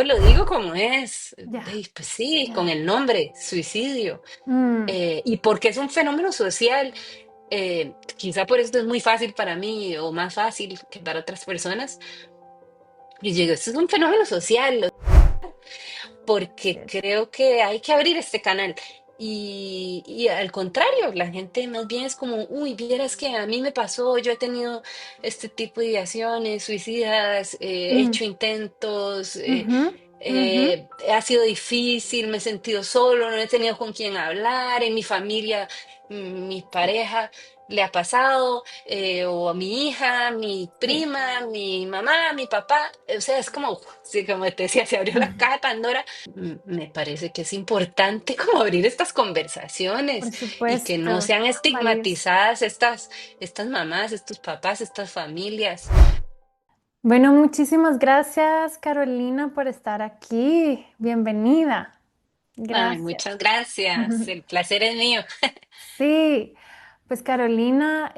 Yo lo digo como es, Ya, pues sí, con ya. el nombre, suicidio. Mm, Y porque es un fenómeno social, quizá por esto es muy fácil para mí o más fácil que para otras personas. Y yo digo, esto es un fenómeno social, porque sí. creo que hay que abrir este canal. Y al contrario, la gente más bien es como, uy, vieras que a mí me pasó, yo he tenido este tipo de ideaciones suicidas, he Mm, hecho intentos, ujú, ujú. ha sido difícil, me he sentido solo, no he tenido con quién hablar, en mi familia, mi pareja le ha pasado, o a mi hija, mi Sí, prima, mi mamá, mi papá, o sea, es como, sí, como te decía, se abrió la caja de Pandora. Me parece que es importante como abrir estas por conversaciones y que no supuesto. sean Valioso. estigmatizadas estas mamás, estos papás, estas familias. Bueno, muchísimas gracias, Carolina, por estar aquí. Bienvenida. Ay, Gracias. muchas gracias, el placer es mío. Sí, pues Carolina,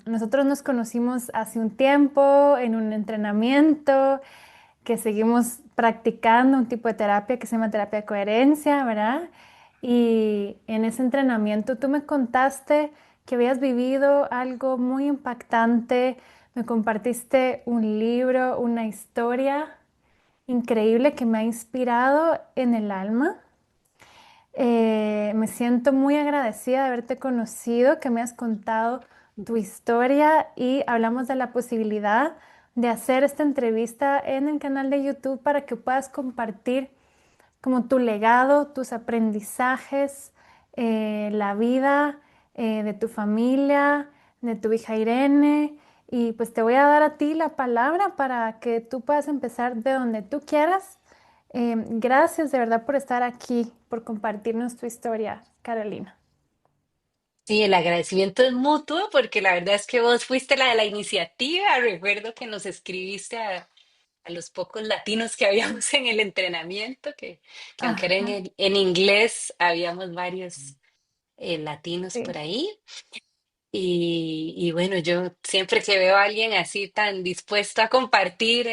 nosotros nos conocimos hace un tiempo en un entrenamiento que seguimos practicando un tipo de terapia que se llama terapia de coherencia, ¿verdad? Y en ese entrenamiento tú me contaste que habías vivido algo muy impactante, me compartiste un libro, una historia increíble que me ha inspirado en el alma. Me siento muy agradecida de haberte conocido, que me has contado tu historia y hablamos de la posibilidad de hacer esta entrevista en el canal de YouTube para que puedas compartir como tu legado, tus aprendizajes, la vida de tu familia, de tu hija Irene. Y pues te voy a dar a ti la palabra para que tú puedas empezar de donde tú quieras. Gracias de verdad por estar aquí, por compartirnos tu historia, Carolina. Sí, el agradecimiento es mutuo porque la verdad es que vos fuiste la de la iniciativa. Recuerdo que nos escribiste a los pocos latinos que habíamos en el entrenamiento, que aunque era Ajá, en inglés, habíamos varios latinos por sí. ahí. Y bueno, yo siempre que veo a alguien así tan dispuesto a compartir,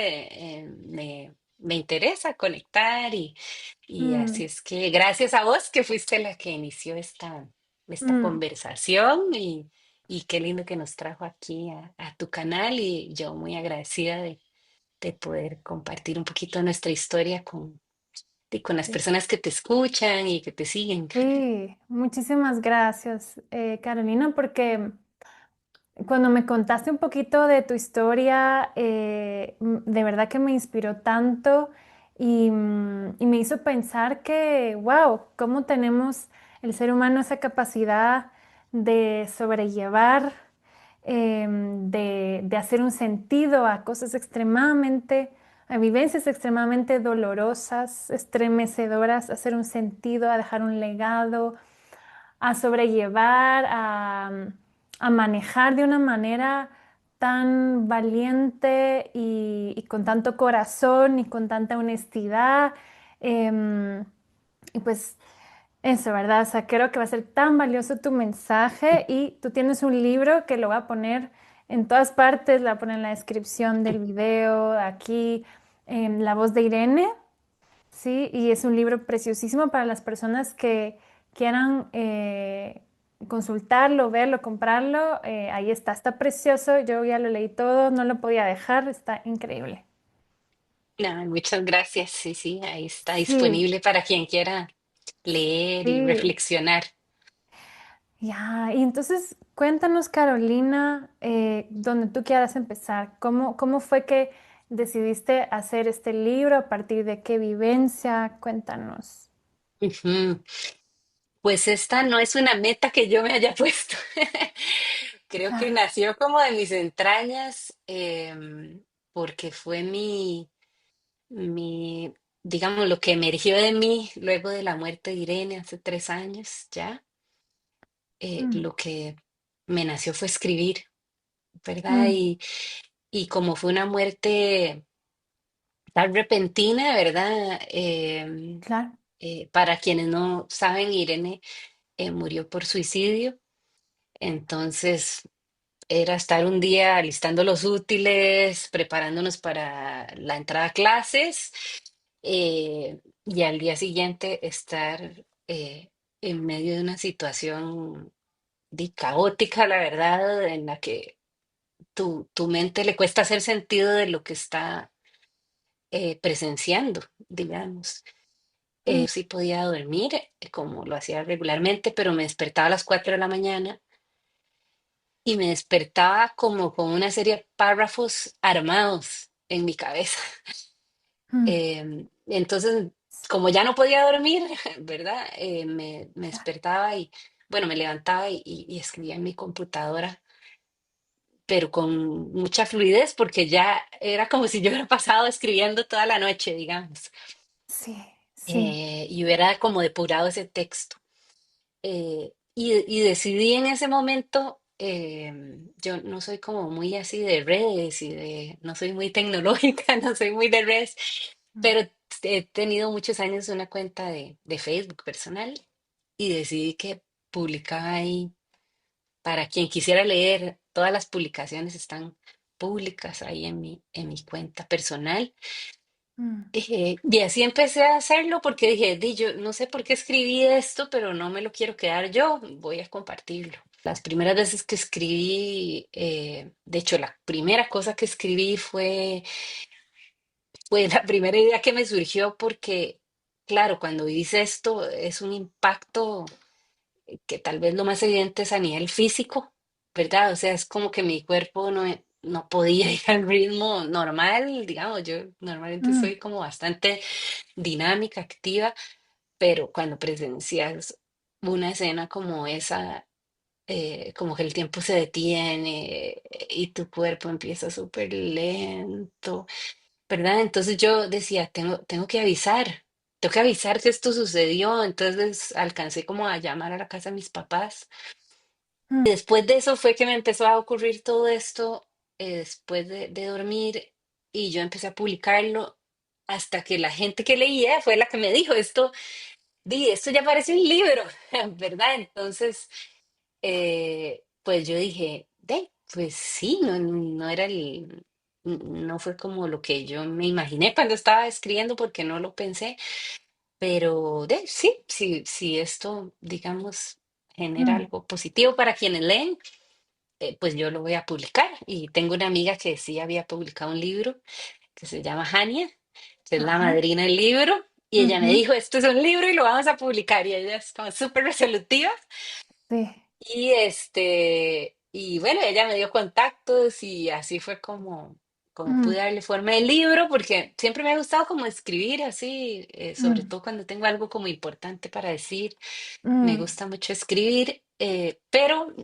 me interesa conectar y así Mm, es que gracias a vos que fuiste la que inició esta mm, conversación y qué lindo que nos trajo aquí a tu canal y yo muy agradecida de poder compartir un poquito nuestra historia con las sí. personas que te escuchan y que te siguen. Sí, muchísimas gracias, Carolina, porque cuando me contaste un poquito de tu historia, de verdad que me inspiró tanto y me hizo pensar que, wow, cómo tenemos el ser humano esa capacidad de sobrellevar, de hacer un sentido a cosas extremadamente, a vivencias extremadamente dolorosas, estremecedoras, hacer un sentido, a dejar un legado, a sobrellevar, a manejar de una manera tan valiente y con tanto corazón y con tanta honestidad. Em, y pues eso, ¿verdad? O sea, creo que va a ser tan valioso tu mensaje y tú tienes un libro que lo voy a poner en todas partes, lo voy a poner en la descripción del video, aquí, La voz de Irene. Sí, y es un libro preciosísimo para las personas que quieran consultarlo, verlo, comprarlo. Ahí está, está precioso. Yo ya lo leí todo, no lo podía dejar, está increíble. No, muchas gracias. Sí, sí, ahí está Sí, disponible para quien quiera leer y sí. reflexionar. Ya, y entonces cuéntanos, Carolina, donde tú quieras empezar. ¿Cómo fue que decidiste hacer este libro? ¿A partir de qué vivencia? Cuéntanos. Ujú. Pues esta no es una meta que yo me haya puesto. Creo que Claro. nació como de mis entrañas, porque fue digamos, lo que emergió de mí luego de la muerte de Irene hace 3 años ya. Mm, Lo que me nació fue escribir, ¿verdad? mm, Y como fue una muerte tan repentina, ¿verdad? claro. Para quienes no saben, Irene murió por suicidio. Entonces era estar un día alistando los útiles, preparándonos para la entrada a clases y al día siguiente estar en medio de una situación caótica, la verdad, en la que tu mente le cuesta hacer sentido de lo que está presenciando, digamos. mm, Sí podía dormir como lo hacía regularmente, pero me despertaba a las 4 de la mañana y me despertaba como con una serie de párrafos armados en mi cabeza. mm, Entonces, como ya no podía dormir, ¿verdad? Me claro. despertaba y, bueno, me levantaba y escribía en mi computadora, pero con mucha fluidez porque ya era como si yo hubiera pasado escribiendo toda la noche, digamos, Sí, sí. y hubiera como depurado ese texto. Y decidí en ese momento, yo no soy como muy así de redes no soy muy tecnológica, no soy muy de redes, Mm, pero he tenido muchos años una cuenta de Facebook personal y decidí que publicaba ahí para quien quisiera leer. Todas las publicaciones están públicas ahí en mi cuenta personal. mm, Y así empecé a hacerlo porque dije, yo no sé por qué escribí esto, pero no me lo quiero quedar yo, voy a compartirlo. Las primeras veces que escribí, de hecho, la primera cosa que escribí fue la primera idea que me surgió porque, claro, cuando hice esto es un impacto que tal vez lo más evidente es a nivel físico, ¿verdad? O sea, es como que mi cuerpo no podía ir al ritmo normal, digamos, yo normalmente mm, soy como bastante dinámica, activa, pero cuando presencias una escena como esa, como que el tiempo se detiene y tu cuerpo empieza súper lento, ¿verdad? Entonces yo decía, tengo que avisar que esto sucedió, entonces alcancé como a llamar a la casa de mis papás. mm, Y después de eso fue que me empezó a ocurrir todo esto, después de dormir, y yo empecé a publicarlo hasta que la gente que leía fue la que me dijo, esto ya parece un libro, ¿verdad? Entonces, pues yo dije, pues sí, no era no fue como lo que yo me imaginé cuando estaba escribiendo porque no lo pensé, pero sí, esto, digamos, genera mm. algo positivo para quienes leen, pues yo lo voy a publicar. Y tengo una amiga que sí había publicado un libro que se llama Hania, que es la Ajá. madrina del libro, y ella me Ujú, dijo, esto es un libro y lo vamos a publicar, y ella es como súper resolutiva. sí. Y bueno, ella me dio contactos y así fue como Mm, pude darle forma al libro, porque siempre me ha gustado como escribir así, sobre mm, todo cuando tengo algo como importante para decir. Me mm, gusta mucho escribir, pero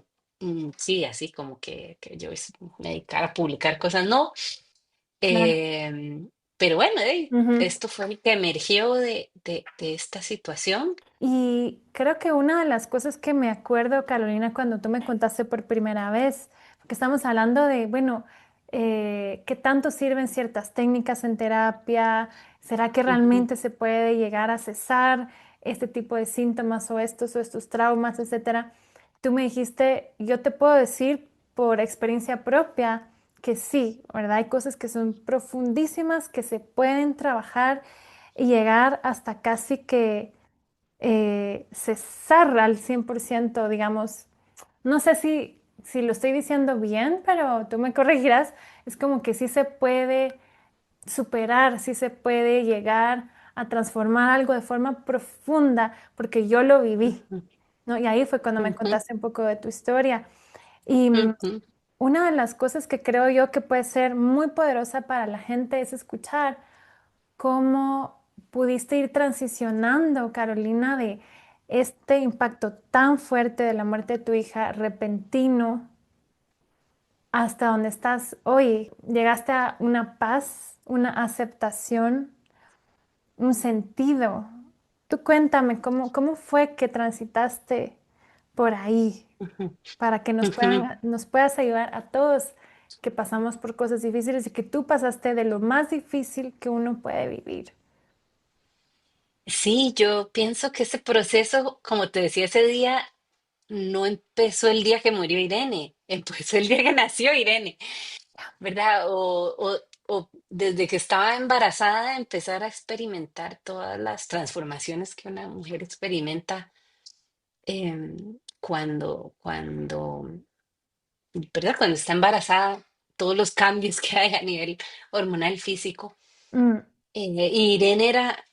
sí, así como que yo me dedicara a publicar cosas, no. claro. Pero bueno, Ujú. esto fue el que emergió de esta situación. Y creo que una de las cosas que me acuerdo, Carolina, cuando tú me contaste por primera vez, porque estamos hablando de, bueno, ¿qué tanto sirven ciertas técnicas en terapia? ¿Será que Ujú, realmente se puede llegar a cesar este tipo de síntomas o estos traumas, etcétera? Tú me dijiste, yo te puedo decir por experiencia propia que sí, ¿verdad? Hay cosas que son profundísimas, que se pueden trabajar y llegar hasta casi que cesar al 100%, digamos. No sé si lo estoy diciendo bien, pero tú me corregirás. Es como que sí se puede superar, sí se puede llegar a transformar algo de forma profunda, porque yo lo viví, ujú, ¿no? Y ahí fue cuando me ujú, contaste un poco de tu historia. Y ujú, una de las cosas que creo yo que puede ser muy poderosa para la gente es escuchar cómo pudiste ir transicionando, Carolina, de este impacto tan fuerte de la muerte de tu hija, repentino, hasta donde estás hoy. Llegaste a una paz, una aceptación, un sentido. Tú cuéntame, ¿cómo fue que transitaste por ahí ujú, para que ujú. nos puedas ayudar a todos que pasamos por cosas difíciles y que tú pasaste de lo más difícil que uno puede vivir? Sí, yo pienso que ese proceso, como te decía ese día, no empezó el día que murió Irene, empezó el día que nació Irene, ¿verdad? o desde que estaba embarazada, empezar a experimentar todas las transformaciones que una mujer experimenta cuando, ¿verdad? Cuando está embarazada, todos los cambios que hay a nivel hormonal físico. mm, Y Irene era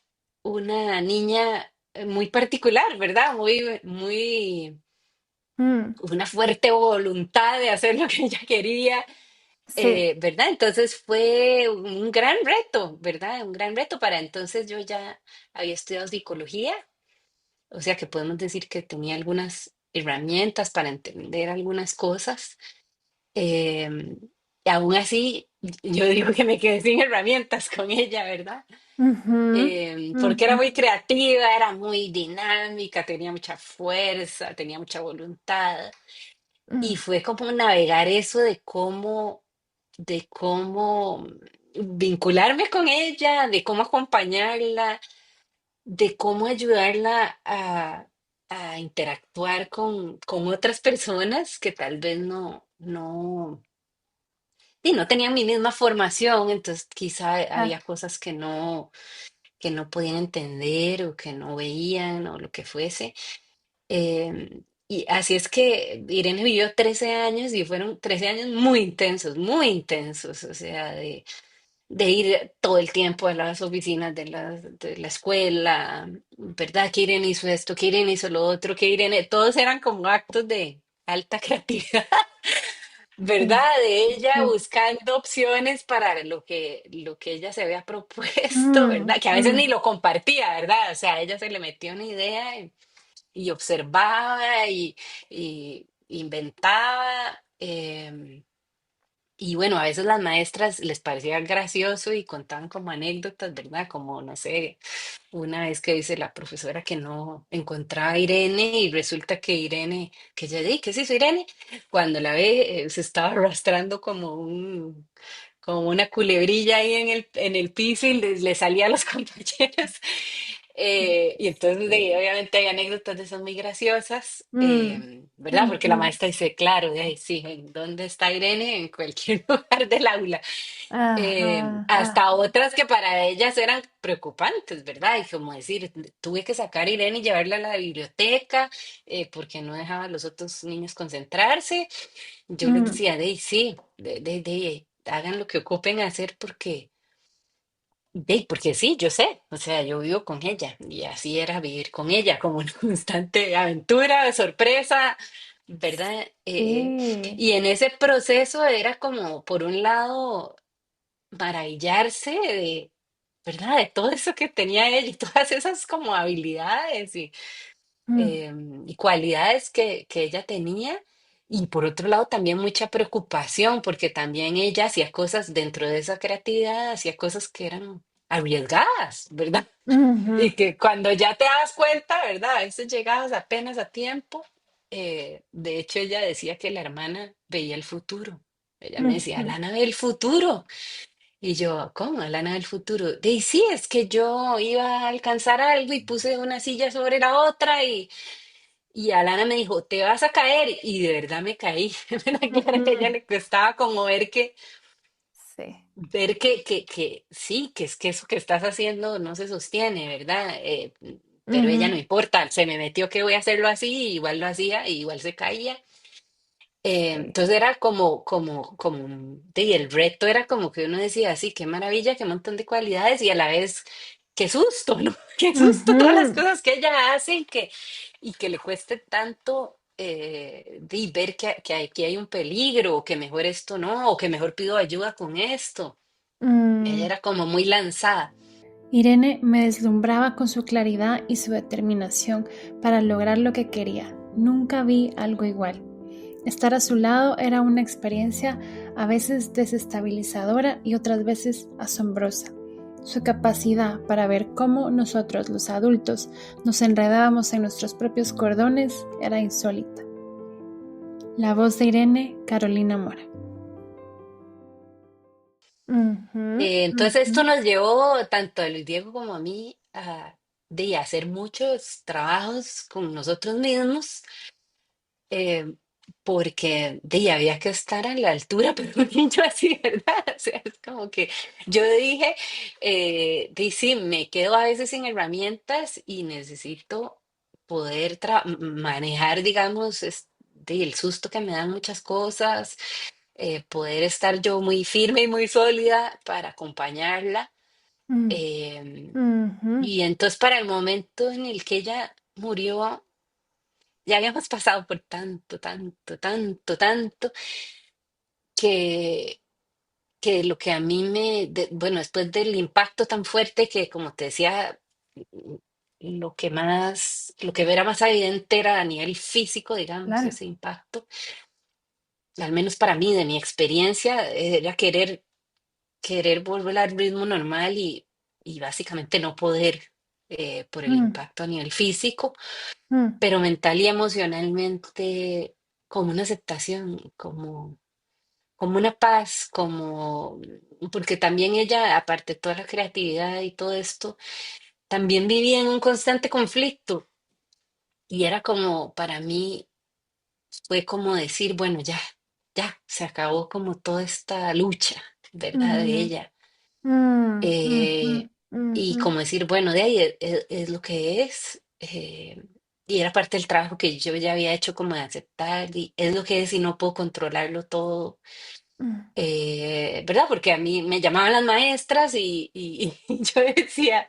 una niña muy particular, ¿verdad? Muy, mm, una fuerte voluntad de hacer lo que ella quería, sí. ¿verdad? Entonces fue un gran reto, ¿verdad? Un gran reto para entonces yo ya había estudiado psicología, o sea que podemos decir que tenía algunas herramientas para entender algunas cosas. eh, y aún así, yo digo que me quedé sin herramientas con ella, ¿verdad? Ujú, Porque era ujú, muy creativa, era muy dinámica, tenía mucha fuerza, tenía mucha voluntad. Y mm, fue como navegar eso de cómo vincularme con ella, de cómo acompañarla, de cómo ayudarla a interactuar con otras personas que tal vez y no tenían mi misma formación, entonces quizá había claro, cosas que no podían entender o que no veían o lo que fuese. Y así es que Irene vivió 13 años y fueron 13 años muy intensos, o sea, de ir todo el tiempo a las oficinas de la escuela, ¿verdad? Que Irene hizo esto, que Irene hizo lo otro, que Irene, todos eran como actos de alta creatividad, sí, ¿verdad? De ella sí. buscando opciones para lo que ella se había propuesto, Mm, ¿verdad? Que a veces ni mm, lo compartía, ¿verdad? O sea, a ella se le metió una idea y observaba y inventaba. Y bueno, a veces las maestras les parecía gracioso y contaban como anécdotas, ¿verdad? Como, no sé, una vez que dice la profesora que no encontraba a Irene y resulta que Irene, que ella dice, ¿qué se hizo Irene? Cuando la ve, se estaba arrastrando como una culebrilla ahí en el piso y le salía a los compañeros. Y entonces, sí. obviamente, hay anécdotas de esas muy graciosas, Mm, ¿verdad? Porque la ujú, maestra dice, claro, de ahí sí, ¿en dónde está Irene? En cualquier lugar del aula. ajá, Hasta ajá, otras que para ellas eran preocupantes, ¿verdad? Y como decir, tuve que sacar a Irene y llevarla a la biblioteca porque no dejaba a los otros niños concentrarse. Yo les mm, decía, de ahí sí, hagan lo que ocupen hacer porque sí, yo sé, o sea, yo vivo con ella y así era vivir con ella, como una constante aventura, sorpresa, ¿verdad? sí. Y en ese proceso era como, por un lado, maravillarse ¿verdad? De todo eso que tenía ella y todas esas como habilidades Mm, y cualidades que ella tenía. Y por otro lado, también mucha preocupación, porque también ella hacía cosas dentro de esa creatividad, hacía cosas que eran arriesgadas, ¿verdad? ujú, Y que cuando ya te das cuenta, ¿verdad? A veces llegabas apenas a tiempo. De hecho, ella decía que la hermana veía el futuro. Ella me decía, ujú, Alana ve el futuro. Y yo, ¿cómo? Alana del futuro. De y sí, es que yo iba a alcanzar algo y puse una silla sobre la otra y Alana me dijo, te vas a caer. Y de verdad me caí. Claro que a ella ujú, le costaba como sí. que sí, que es que eso que estás haciendo no se sostiene, ¿verdad? Pero ella no Ujú, importa, se me metió que voy a hacerlo así, igual lo hacía, y igual se caía. sí. Entonces era y el reto era como que uno decía, sí, qué maravilla, qué montón de cualidades y a la vez, qué susto, ¿no? Qué susto todas las Ujú, cosas que ella hace y que le cueste tanto de ver que aquí hay un peligro, o que mejor esto no, o que mejor pido ayuda con esto. Ella mm. era como muy lanzada. Irene me deslumbraba con su claridad y su determinación para lograr lo que quería. Nunca vi algo igual. Estar a su lado era una experiencia a veces desestabilizadora y otras veces asombrosa. Su capacidad para ver cómo nosotros, los adultos, nos enredábamos en nuestros propios cordones era insólita. La voz de Irene, Carolina Mora. Ujú, Entonces ujú, esto nos llevó tanto a Luis Diego como a mí de hacer muchos trabajos con nosotros mismos porque había que estar a la altura, pero un niño así, ¿verdad? O sea, es como que yo dije, sí, me quedo a veces sin herramientas y necesito poder manejar, digamos, el susto que me dan muchas cosas, poder estar yo muy firme y muy sólida para acompañarla. mm, em, ujú, y entonces para el momento en el que ella murió, ya habíamos pasado por tanto, tanto, tanto, tanto, que, que lo que a mí bueno, después del impacto tan fuerte que, como te decía, lo que era más evidente era a nivel físico, digamos, claro. ese impacto, al menos para mí, de mi experiencia, era querer volver al ritmo normal y básicamente no poder por el Mm, impacto a nivel físico, mm, pero mental y emocionalmente como una aceptación, como una paz, como, porque también ella, aparte de toda la creatividad y todo esto, también vivía en un constante conflicto y era como, para mí, fue como decir, bueno, ya, ya, se acabó como toda esta lucha, ¿verdad? De ujú, ella. mm, Eh, ujú, y ujú, como decir, bueno, de ahí es lo que es. Y era parte del trabajo que yo ya había hecho como de aceptar y es lo que es y no puedo controlarlo todo. mm, ¿Verdad? Porque a mí me llamaban las maestras y yo decía,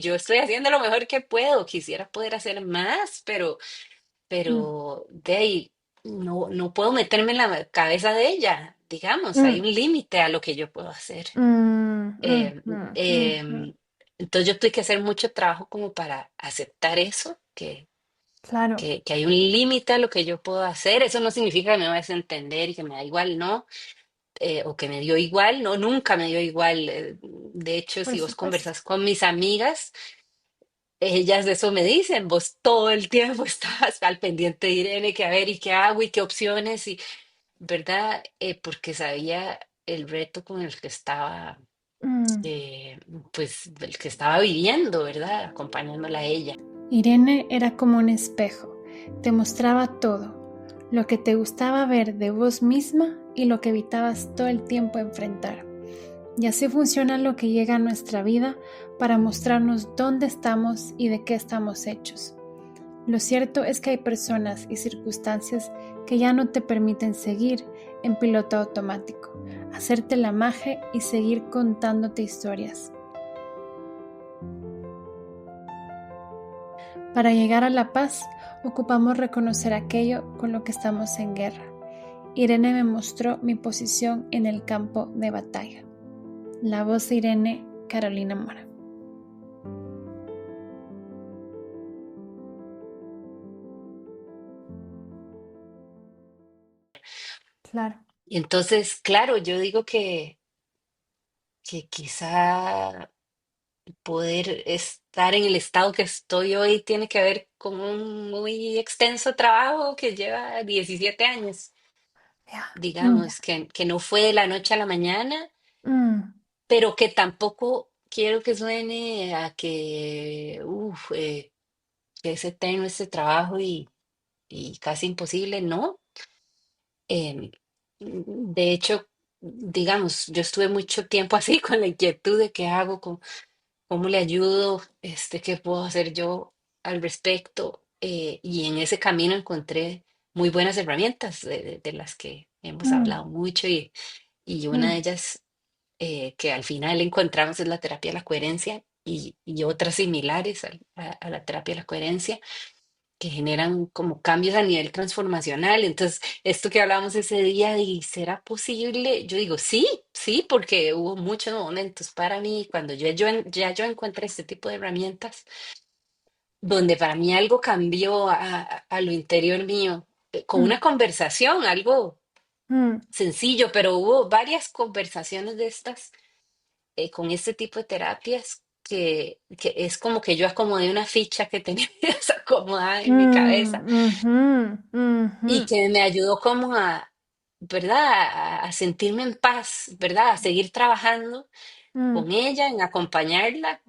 yo estoy haciendo lo mejor que puedo, quisiera poder hacer más, mm, pero de ahí no puedo meterme en la cabeza de ella, digamos, hay mm, un límite a lo que yo puedo hacer. mm, Eh, ujú, ujú. eh, entonces yo tuve que hacer mucho trabajo como para aceptar eso, Claro, que hay un límite a lo que yo puedo hacer. Eso no significa que me vayas a entender y que me da igual, no, o que me dio igual, no, nunca me dio igual. De hecho, por si vos supuesto. conversas con mis amigas, ellas de eso me dicen, vos todo el tiempo estabas al pendiente de Irene, que a ver y qué hago y qué opciones, y, ¿verdad? Porque sabía el reto con el que estaba, Mm. eh, pues, el que estaba viviendo, ¿verdad? Acompañándola a ella. Irene era como un espejo, te mostraba todo, lo que te gustaba ver de vos misma y lo que evitabas todo el tiempo enfrentar. Y así funciona lo que llega a nuestra vida para mostrarnos dónde estamos y de qué estamos hechos. Lo cierto es que hay personas y circunstancias que ya no te permiten seguir en piloto automático, hacerte la magia y seguir contándote historias. Para llegar a la paz, ocupamos reconocer aquello con lo que estamos en guerra. Irene me mostró mi posición en el campo de batalla. La voz de Irene, Carolina Mora. Claro. Y entonces, claro, yo digo que quizá poder estar en el estado que estoy hoy tiene que ver con un muy extenso trabajo que lleva 17 años, Ya. Mm, digamos, que no fue de la noche a la mañana, mm, pero que tampoco quiero que suene a que, que es eterno este trabajo y casi imposible, no. Em, de hecho, digamos, yo estuve mucho tiempo así con la inquietud de qué hago, cómo le ayudo, qué puedo hacer yo al respecto. Y en ese camino encontré muy buenas herramientas de las que hemos mm, hablado mucho y una de mm, ellas que al final encontramos es la terapia de la coherencia y otras similares a la terapia de la coherencia que generan como cambios a nivel transformacional. Entonces, esto que hablábamos ese día, y ¿será posible? Yo digo, sí, sí, porque hubo muchos momentos para mí cuando ya yo encontré este tipo de herramientas, donde para mí algo cambió a lo interior mío, con una mm, conversación, algo mm, sencillo, pero hubo varias conversaciones de estas con este tipo de terapias. Que es como que yo acomodé una ficha que tenía desacomodada en mi cabeza mm, ujú, ujú, y que me ayudó como ¿verdad? A sentirme en paz, ¿verdad? A seguir trabajando mm, con ella, en acompañarla,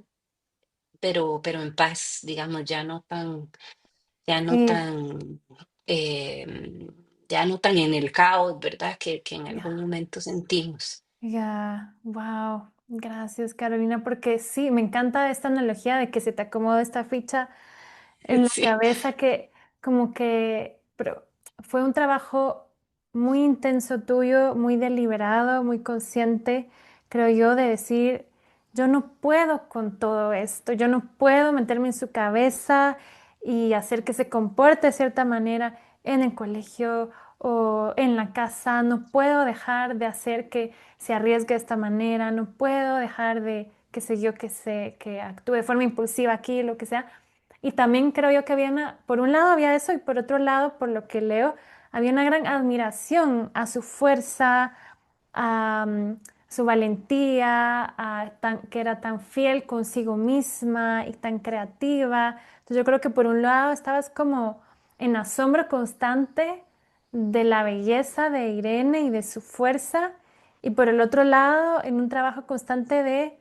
pero en paz, digamos, ya no eh, tan, eh, ya no tan en el caos, ¿verdad? Que en Ya. algún momento sentimos. Ya, wow, gracias Carolina, porque sí, me encanta esta analogía de que se te acomoda esta ficha en la Sí, cabeza que como que pero fue un trabajo muy intenso tuyo, muy deliberado, muy consciente, creo yo, de decir, yo no puedo con todo esto, yo no puedo meterme en su cabeza y hacer que se comporte de cierta manera en el colegio o en la casa, no puedo dejar de hacer que se arriesgue de esta manera, no puedo dejar de, qué sé yo, que actúe de forma impulsiva aquí, lo que sea. Y también creo yo que había por un lado había eso y por otro lado, por lo que leo, había una gran admiración a su fuerza, a su valentía, que era tan fiel consigo misma y tan creativa. Entonces yo creo que por un lado estabas como en asombro constante de la belleza de Irene y de su fuerza y por el otro lado en un trabajo constante de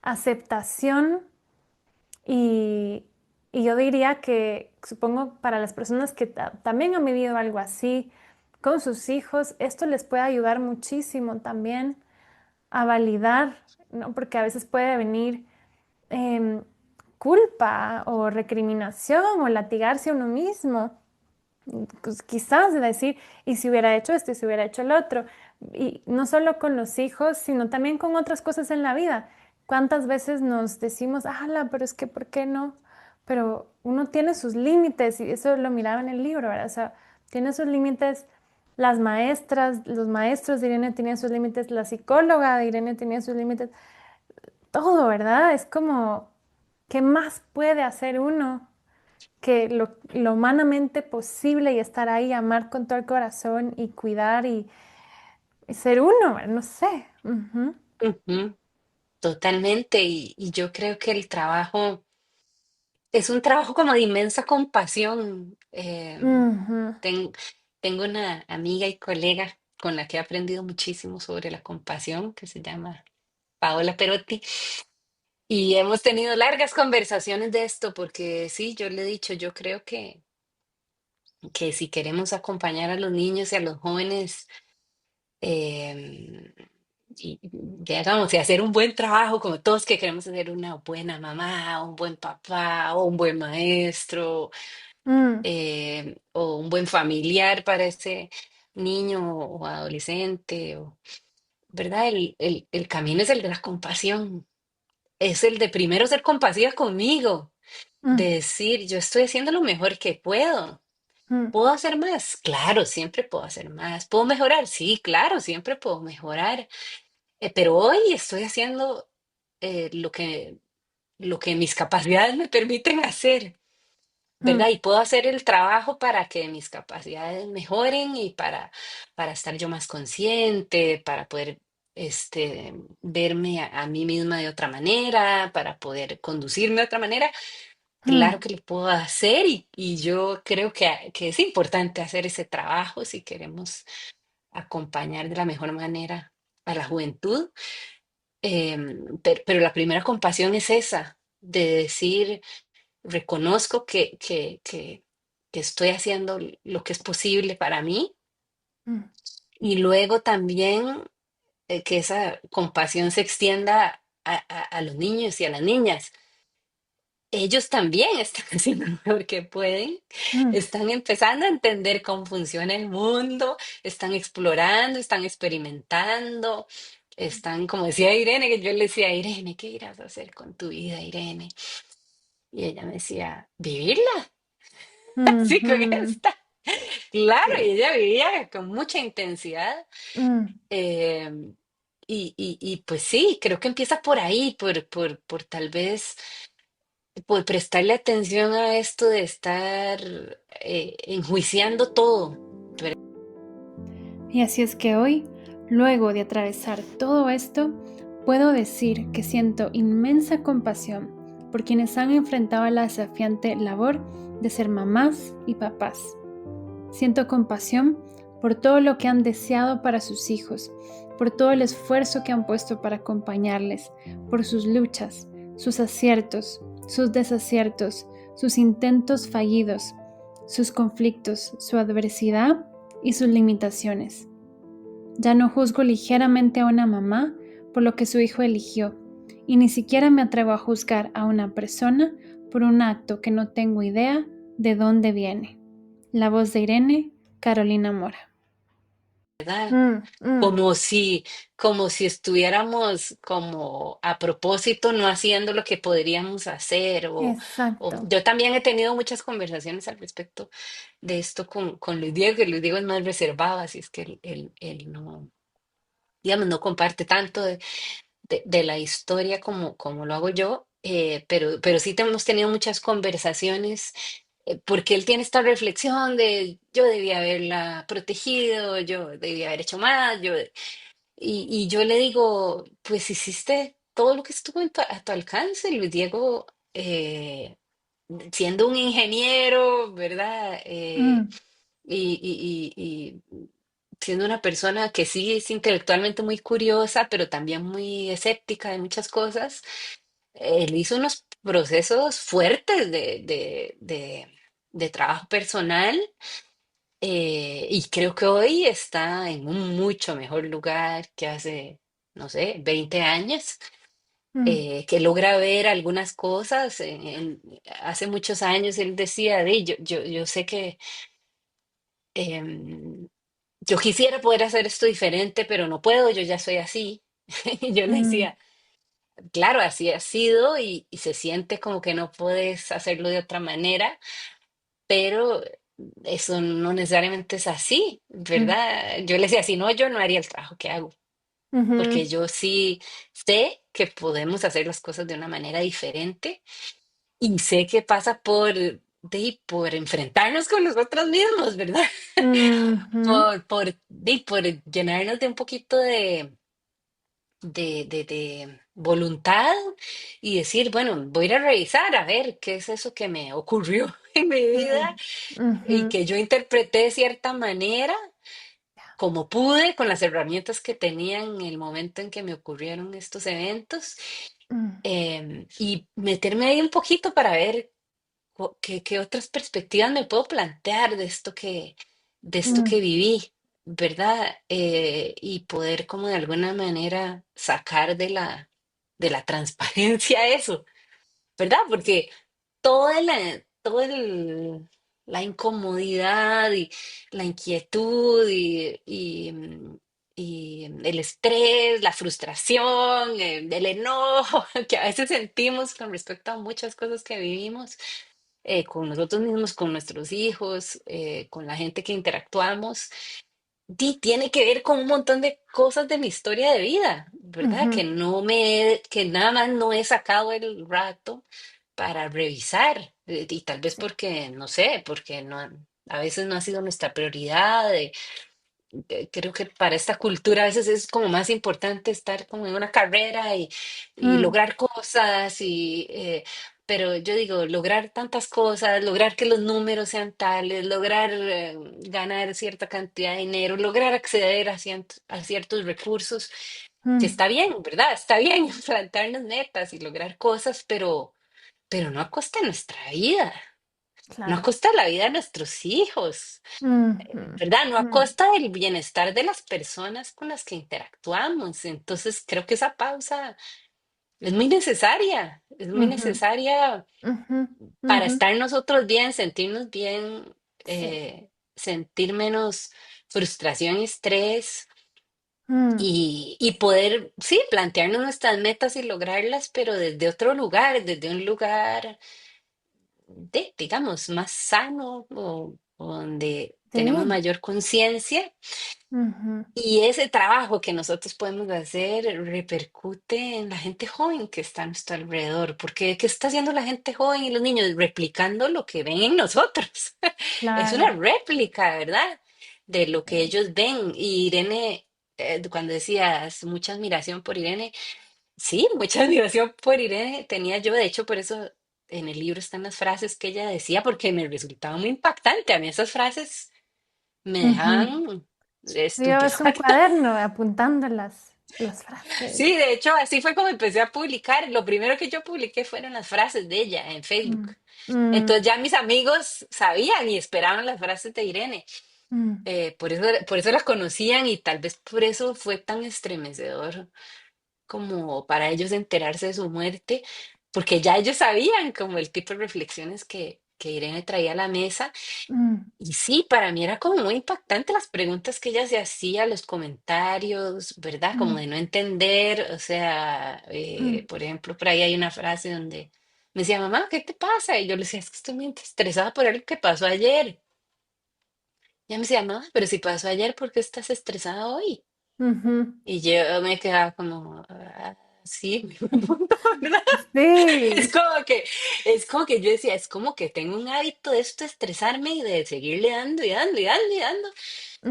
aceptación y, y yo diría que, supongo, para las personas que también han vivido algo así con sus hijos, esto les puede ayudar muchísimo también a validar, ¿no? Porque a veces puede venir em, culpa o recriminación o latigarse a uno mismo. Pues quizás de decir, y si hubiera hecho esto y si hubiera hecho el otro. Y no solo con los hijos, sino también con otras cosas en la vida. ¿Cuántas veces nos decimos, ala, pero es que, ¿por qué no? Pero uno tiene sus límites y eso lo miraba en el libro, ¿verdad? O sea, tiene sus límites. Las maestras, los maestros de Irene tenían sus límites, la psicóloga de Irene tenía sus límites, todo, ¿verdad? Es como, ¿qué más puede hacer uno que lo humanamente posible y estar ahí, amar con todo el corazón y cuidar y ser uno, no sé. Ujú, ujú, totalmente. Y yo creo que el trabajo es un trabajo como de inmensa compasión. ujú, Ten- tengo una amiga y colega con la que he aprendido muchísimo sobre la compasión, que se llama Paola Perotti, y hemos tenido largas conversaciones de esto, porque sí, yo le he dicho, yo creo que si queremos acompañar a los niños y a los jóvenes, em, digamos, y hacer un buen trabajo, como todos que queremos ser una buena mamá, un buen papá, o un buen maestro, mm, o un buen familiar para ese niño o adolescente, ¿verdad? El camino es el de la compasión, es el de primero ser compasiva conmigo, mm, de decir, yo estoy haciendo lo mejor que puedo. mm, ¿Puedo hacer más? Claro, siempre puedo hacer más. ¿Puedo mejorar? Sí, claro, siempre puedo mejorar. Pero hoy estoy haciendo lo que mis capacidades me permiten hacer. mm, ¿Verdad? Y puedo hacer el trabajo para que mis capacidades mejoren y para estar yo más consciente, para poder verme a mí misma de otra manera, para poder conducirme de otra manera. mm, Claro que lo puedo hacer y yo creo que es importante hacer ese trabajo si queremos acompañar de la mejor manera a la juventud. Pero la primera compasión es esa, de decir reconozco que estoy haciendo lo que es posible para mí mm, y luego también que esa compasión se extienda a los niños y a las niñas. Ellos también están haciendo lo mejor que pueden, mm, están empezando a entender cómo funciona el mundo, están explorando, están experimentando, están, como decía Irene, que yo le decía, Irene, ¿qué irás a hacer con tu vida, Irene? Y ella me decía, vivirla. Así con ujú, esta. Claro, y sí, ella vivía con mucha intensidad. mm, eh, y pues sí, creo que empieza por ahí, por tal vez, por prestarle atención a esto de estar enjuiciando todo. Y así es que hoy, luego de atravesar todo esto, puedo decir que siento inmensa compasión por quienes han enfrentado la desafiante labor de ser mamás y papás. Siento compasión por todo lo que han deseado para sus hijos, por todo el esfuerzo que han puesto para acompañarles, por sus luchas, sus aciertos, sus desaciertos, sus intentos fallidos, sus conflictos, su adversidad y sus limitaciones. Ya no juzgo ligeramente a una mamá por lo que su hijo eligió, y ni siquiera me atrevo a juzgar a una persona por un acto que no tengo idea de dónde viene. La voz de Irene, Carolina Mora. ¿verdad? Mm, mm, Como si, como si estuviéramos como a propósito no haciendo lo que podríamos hacer. O exacto. yo también he tenido muchas conversaciones al respecto de esto con Luis Diego, que Luis Diego es más reservado, así es que él no, digamos, no comparte tanto de la historia como lo hago yo, pero sí hemos tenido muchas conversaciones, porque él tiene esta reflexión de yo debía haberla protegido, yo debía haber hecho más, y yo le digo, pues hiciste todo lo que estuvo a tu alcance, Luis Diego, siendo un ingeniero, ¿verdad? Mm, Y siendo una persona que sí es intelectualmente muy curiosa, pero también muy escéptica de muchas cosas, él hizo unos procesos fuertes de trabajo personal, y creo que hoy está en un mucho mejor lugar que hace, no sé, 20 años, mm, que logra ver algunas cosas. Hace muchos años él decía, yo sé que em, yo quisiera poder hacer esto diferente, pero no puedo, yo ya soy así. Y yo le mm, decía, claro, así ha sido y se siente como que no puedes hacerlo de otra manera, pero eso no necesariamente es así, mm, ¿verdad? Yo le decía, si no, yo no haría el trabajo que hago, porque ujú, yo sí sé que podemos hacer las cosas de una manera diferente y sé que pasa por enfrentarnos con nosotros mismos, ¿verdad? ujú, Por llenarnos de un poquito de voluntad y decir, bueno, voy a ir a revisar a ver qué es eso que me ocurrió en mi vida mm, y ujú, que yo interpreté de cierta manera, como pude, con las herramientas que tenía en el momento en que me ocurrieron estos eventos, mm, y meterme ahí un poquito para ver qué otras perspectivas me puedo plantear de esto que mm, viví, ¿verdad? Y poder como de alguna manera sacar de la transparencia eso, ¿verdad? Porque toda la incomodidad y la inquietud y el estrés, la frustración, el enojo que a veces sentimos con respecto a muchas cosas que vivimos, con nosotros mismos, con nuestros hijos, con la gente que interactuamos, tiene que ver con un montón de cosas de mi historia de vida, ¿verdad? ujú, Que nada más no he sacado el rato para revisar, y tal vez sí. porque, no sé, porque no, a veces no ha sido nuestra prioridad. Creo que para esta cultura a veces es como más importante estar como en una carrera y Mm, lograr cosas, pero yo digo, lograr tantas cosas, lograr que los números sean tales, lograr ganar cierta cantidad de dinero, lograr acceder a ciertos recursos, que mm, está bien, ¿verdad? Está bien plantarnos metas y lograr cosas, pero no a costa de nuestra vida, no a claro. costa de la vida de nuestros hijos. Ujú, ¿Verdad? No a mm, costa del bienestar de las personas con las que interactuamos. Entonces, creo que esa pausa es muy ujú, necesaria ujú, para ujú, estar nosotros bien, sentirnos bien, sí. sentir menos frustración y estrés, Mm, y poder, sí, plantearnos nuestras metas y lograrlas, pero desde otro lugar, desde un lugar digamos, más sano, o donde tenemos sí. mayor conciencia. Ujú, Y ese trabajo que nosotros podemos hacer repercute en la gente joven que está a nuestro alrededor, porque ¿qué está haciendo la gente joven y los niños? Replicando lo que ven en nosotros. Es una claro. réplica, ¿verdad? De lo que Sí. ellos ven. Y Irene, cuando decías mucha admiración por Irene, sí, mucha admiración por Irene tenía yo. De hecho, por eso en el libro están las frases que ella decía, porque me resultaba muy impactante. A mí esas frases me Ujú. dejaban Llevas un estupefacta. cuaderno apuntando las frases. Sí, de hecho, así fue como empecé a publicar. Lo primero que yo publiqué fueron las frases de ella en Facebook. Mm, mm, Entonces ya mis amigos sabían y esperaban las frases de Irene. mm, por eso la conocían y tal vez por eso fue tan estremecedor como para ellos enterarse de su muerte, porque ya ellos sabían como el tipo de reflexiones que Irene traía a la mesa. mm, Y sí, para mí era como muy impactante las preguntas que ella se hacía, los comentarios, ¿verdad? Como mm, de no entender, o sea, mm, por ejemplo, por ahí hay una frase donde me decía, mamá, ¿qué te pasa? Y yo le decía, es que estoy muy estresada por algo que pasó ayer. Y ella me decía, mamá, pero si pasó ayer, ¿por qué estás estresada hoy? ujú. Y yo me quedaba como, "Ah, sí, me pregunto, ¿verdad? Es Sí. como que, es como que yo decía, es como que tengo un hábito de esto, de estresarme y de seguirle dando y dando y dando y dando.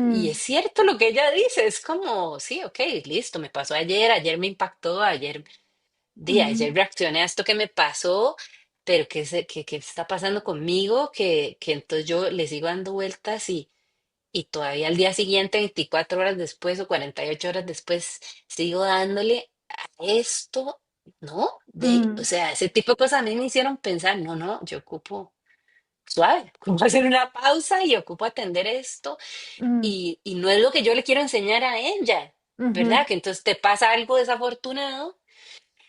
Y es Mm, cierto lo que ella dice, es como, sí, ok, listo, me pasó ayer, ayer me impactó, ayer ujú, reaccioné a esto que me pasó, pero ¿qué está pasando conmigo? Que entonces yo le sigo dando vueltas y todavía al día siguiente, 24 horas después o 48 horas después, sigo dándole a esto, ¿no? O mm, sea, ese tipo de cosas a mí me hicieron pensar, no, no, yo ocupo suave, ocupo hacer una pausa y ocupo atender esto mm, y no es lo que yo le quiero enseñar a ella, ujú. ¿verdad? Que entonces te pasa algo desafortunado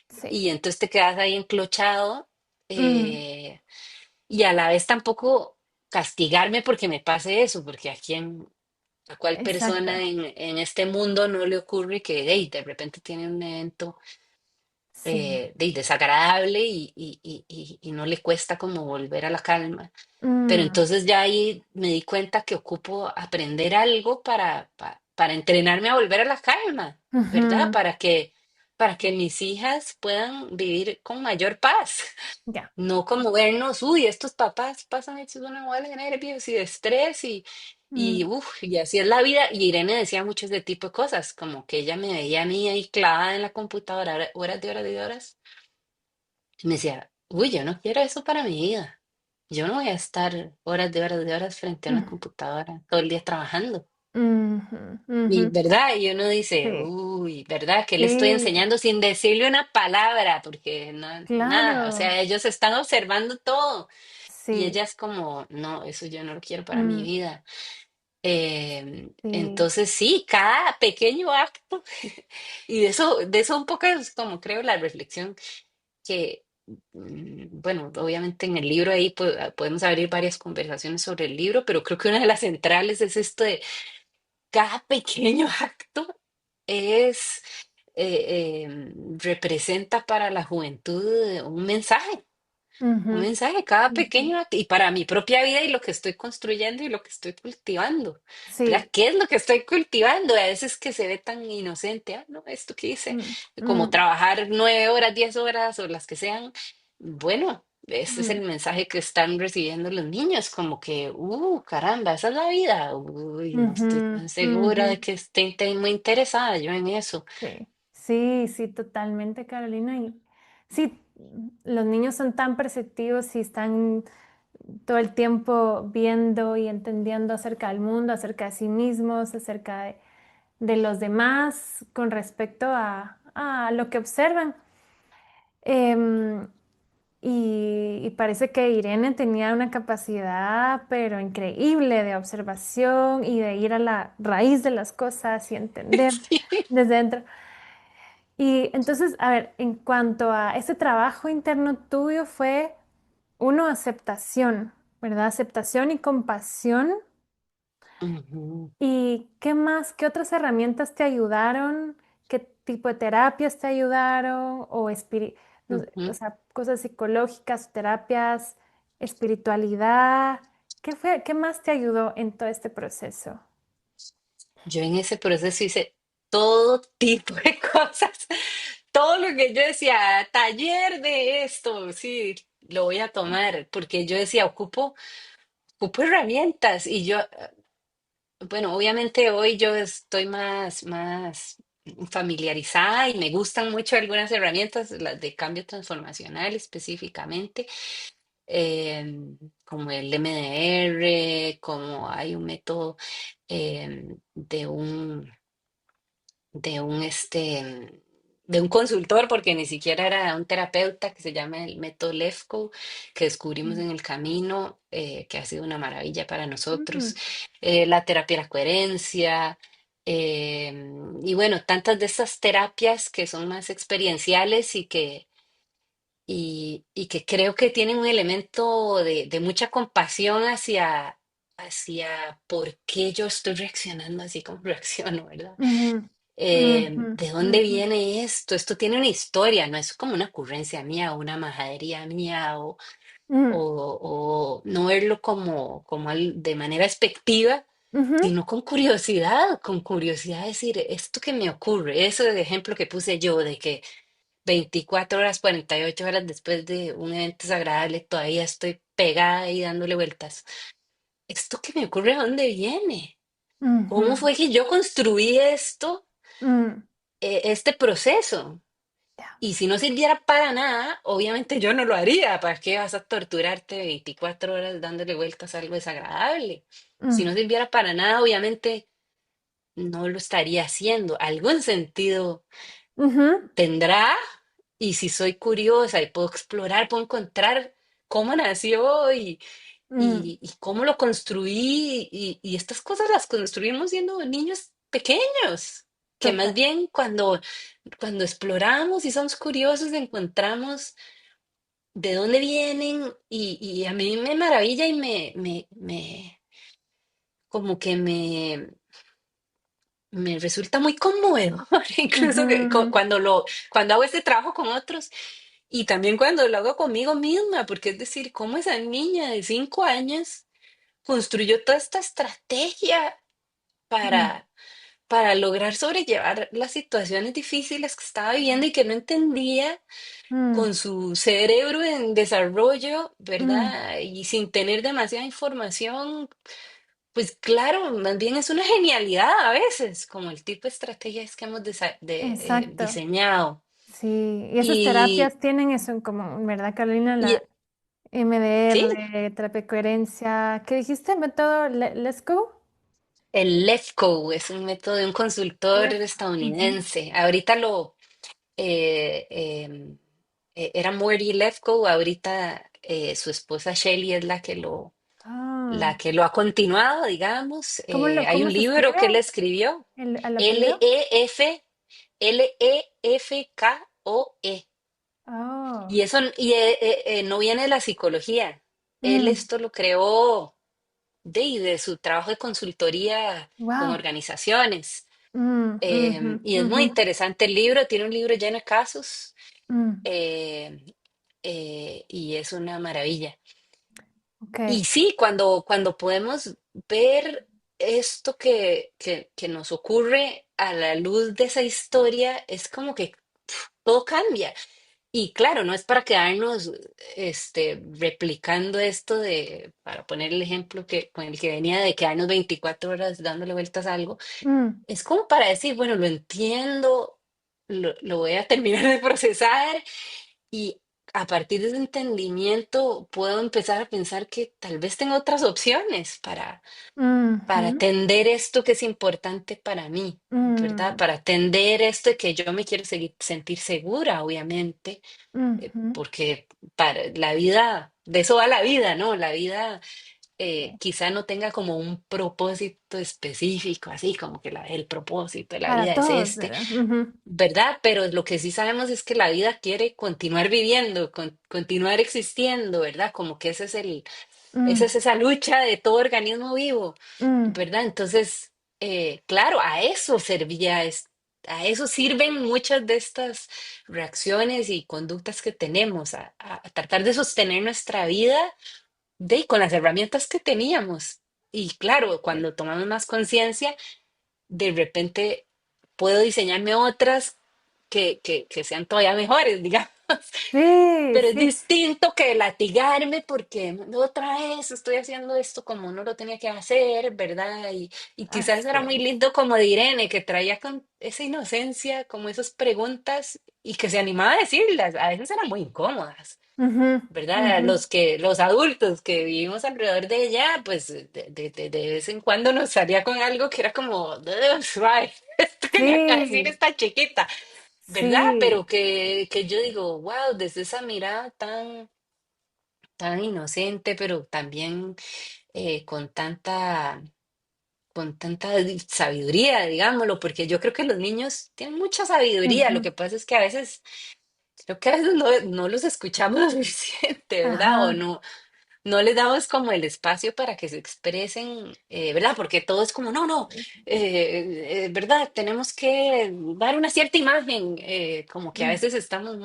Sí. y entonces te quedas ahí enclochado Mm, eh, y a la vez tampoco castigarme porque me pase eso, porque a cuál persona exacto. en este mundo no le ocurre que hey, de repente tiene un evento Sí. desagradable y no le cuesta como volver a la calma. Pero Mm, entonces ya ahí me di cuenta que ocupo aprender algo para entrenarme a volver a la calma, ¿verdad? ujú. Para que mis hijas puedan vivir con mayor paz. Ya. No como vernos, uy, estos papás pasan hechos una bola de nervios y de estrés Mm, y así es la vida. Y Irene decía mucho de tipo de cosas, como que ella me veía a mí ahí clavada en la computadora horas de horas de horas. Y me decía, uy, yo no quiero eso para mi vida. Yo no voy a estar horas de horas frente a una mm, computadora todo el día trabajando. ujú, ujú. Y verdad, y uno dice, Sí. uy, ¿verdad? ¿Qué le estoy Sí. enseñando sin decirle una palabra? Porque no, nada, o Claro. sea, ellos están observando todo. Y Sí. ella es como, no, eso yo no lo quiero para mi Mm, vida. sí. Entonces sí, cada pequeño acto, y de eso un poco es como creo la reflexión que, bueno, obviamente en el libro ahí podemos abrir varias conversaciones sobre el libro, pero creo que una de las centrales es esto de cada pequeño acto es, representa para la juventud un Ujú, mensaje, cada ujú. pequeño acto, y para mi propia vida y lo que estoy construyendo y lo que estoy cultivando, ¿verdad? Sí. ¿Qué es lo que estoy cultivando? A veces que se ve tan inocente, ah, no, esto que hice, Mm, como mm, trabajar 9 horas, 10 horas o las que sean. Bueno, ese es el mm, mensaje que están recibiendo los niños, como que, caramba, esa es la vida. Uy, no estoy ujú, tan segura ujú. de que esté muy interesada yo en eso. Sí, sí, sí, totalmente, Carolina. Y sí, los niños son tan perceptivos y están todo el tiempo viendo y entendiendo acerca del mundo, acerca de sí mismos, acerca de los demás con respecto a lo que observan. Em, y parece que Irene tenía una capacidad, pero increíble, de observación y de ir a la raíz de las cosas y entender desde dentro. Y entonces, a ver, en cuanto a ese trabajo interno tuyo fue, uno, aceptación, ¿verdad? Aceptación y compasión. Ujú, ¿Y qué más? ¿Qué otras herramientas te ayudaron? ¿Qué tipo de terapias te ayudaron? No sé, o ujú. sea, cosas psicológicas, terapias, espiritualidad. ¿Qué fue, qué más te ayudó en todo este proceso? Yo en ese proceso hice todo tipo de cosas, todo lo que yo decía, taller de esto, sí, lo voy a tomar, porque yo decía, ocupo herramientas y yo, bueno, obviamente hoy yo estoy más familiarizada y me gustan mucho algunas herramientas, las de cambio transformacional específicamente, como el MDR, como hay un método de un de un consultor, porque ni siquiera era un terapeuta, que se llama el método Lefko, que descubrimos Mm, en el camino, que ha sido una maravilla para nosotros. mm, La terapia de la coherencia, eh, y bueno, tantas de estas terapias que son más experienciales y que creo que tienen un elemento de mucha compasión hacia por qué yo estoy reaccionando así como reacciono, ¿verdad? ujú, ujú, ¿De dónde ujú, viene esto? Esto tiene una historia, no es como una ocurrencia mía o una majadería mía mm, o no verlo de manera expectiva, ujú, sino con curiosidad decir, esto que me ocurre, ese ejemplo que puse yo de que 24 horas, 48 horas después de un evento desagradable, todavía estoy pegada y dándole vueltas. ¿Esto que me ocurre, de dónde viene? ¿Cómo ujú, fue que yo construí esto, mm, este proceso? ya, Y si no sirviera para nada, obviamente yo no lo haría. ¿Para qué vas a torturarte 24 horas dándole vueltas a algo desagradable? Si no mm, sirviera para nada, obviamente no lo estaría haciendo. Algún sentido ujú, tendrá. Y si soy curiosa y puedo explorar, puedo encontrar cómo nació mm, y cómo lo construí. Y estas cosas las construimos siendo niños pequeños. Que más total. bien cuando exploramos y somos curiosos, encontramos de dónde vienen y a mí me maravilla y como que me resulta muy conmovedor, incluso Ujú, cuando hago este trabajo con otros y también cuando lo hago conmigo misma, porque es decir, cómo esa niña de 5 años construyó toda esta estrategia mm, para, para lograr sobrellevar las situaciones difíciles que estaba viviendo y que no entendía mm, con su cerebro en desarrollo, mm, ¿verdad? Y sin tener demasiada información, pues claro, más bien es una genialidad a veces, como el tipo de estrategias que hemos exacto. diseñado. Sí, y esas Y, terapias tienen eso en común, ¿verdad, Carolina? y La sí, MDR, terapia de coherencia. ¿Qué dijiste? ¿Método Let's Go? el LEFCO es un método de un consultor Let's Go. Ujú. estadounidense. Ahorita eh, em, era Morty Lefko, ahorita su esposa Shelly es la Ah, que lo ha continuado, digamos. Hay ¿cómo un se libro escribe que él escribió, el apellido? L-E-F, Lefkoe. Oh, Y eso no viene de la psicología. Él mm, esto lo creó de su trabajo de consultoría con wow. organizaciones. Mm, ujú, Y es muy ujú, interesante el libro, tiene un libro lleno de casos mm, eh, y es una maravilla. ok. Y sí, cuando podemos ver esto que nos ocurre a la luz de esa historia, es como que todo cambia. Y claro, no es para quedarnos replicando esto para poner el ejemplo con el que venía de quedarnos 24 horas dándole vueltas a algo, Mm, es como para decir, bueno, lo entiendo, lo voy a terminar de procesar y a partir de ese entendimiento puedo empezar a pensar que tal vez tengo otras opciones para ujú, atender esto que es importante para mí, ¿verdad? mm, Para atender esto de que yo me quiero sentir segura, obviamente, ujú, porque para la vida, de eso va la vida, ¿no? La vida sí. quizá no tenga como un propósito específico, así como que el propósito de la Para vida es todos, este, ¿verdad? Ujú, ¿verdad? Pero lo que sí sabemos es que la vida quiere continuar viviendo, continuar existiendo, ¿verdad? Como que esa mm, es esa lucha de todo organismo vivo, mm, ¿verdad? Entonces, claro, a eso sirven muchas de estas reacciones y conductas que tenemos, a tratar de sostener nuestra vida con las herramientas que teníamos. Y claro, sí, cuando tomamos más conciencia, de repente puedo diseñarme otras que sean todavía mejores, digamos. sí, Pero es sí, distinto que latigarme porque otra vez estoy haciendo esto como no lo tenía que hacer, ¿verdad? Y quizás así era muy es. lindo como de Irene, que traía con esa inocencia, como esas preguntas y que se animaba a decirlas. A veces eran muy incómodas. Ujú, ¿Verdad? ujú, Los adultos que vivimos alrededor de ella, pues de vez en cuando nos salía con algo que era como, "Ugh, suave, esto que me acaba de decir sí, esta chiquita, ¿verdad? Pero Sí. que yo digo, wow, desde esa mirada tan inocente, pero también con tanta sabiduría, digámoslo, porque yo creo que los niños tienen mucha sabiduría. Lo Ujú. que pasa es que a veces, creo que a veces no los escuchamos lo suficiente, ¿verdad? O Ajá. no les damos como el espacio para que se expresen, ¿verdad? Porque todo es como, no, no, ¿verdad? Tenemos que dar una cierta imagen, como que a Mm, veces estamos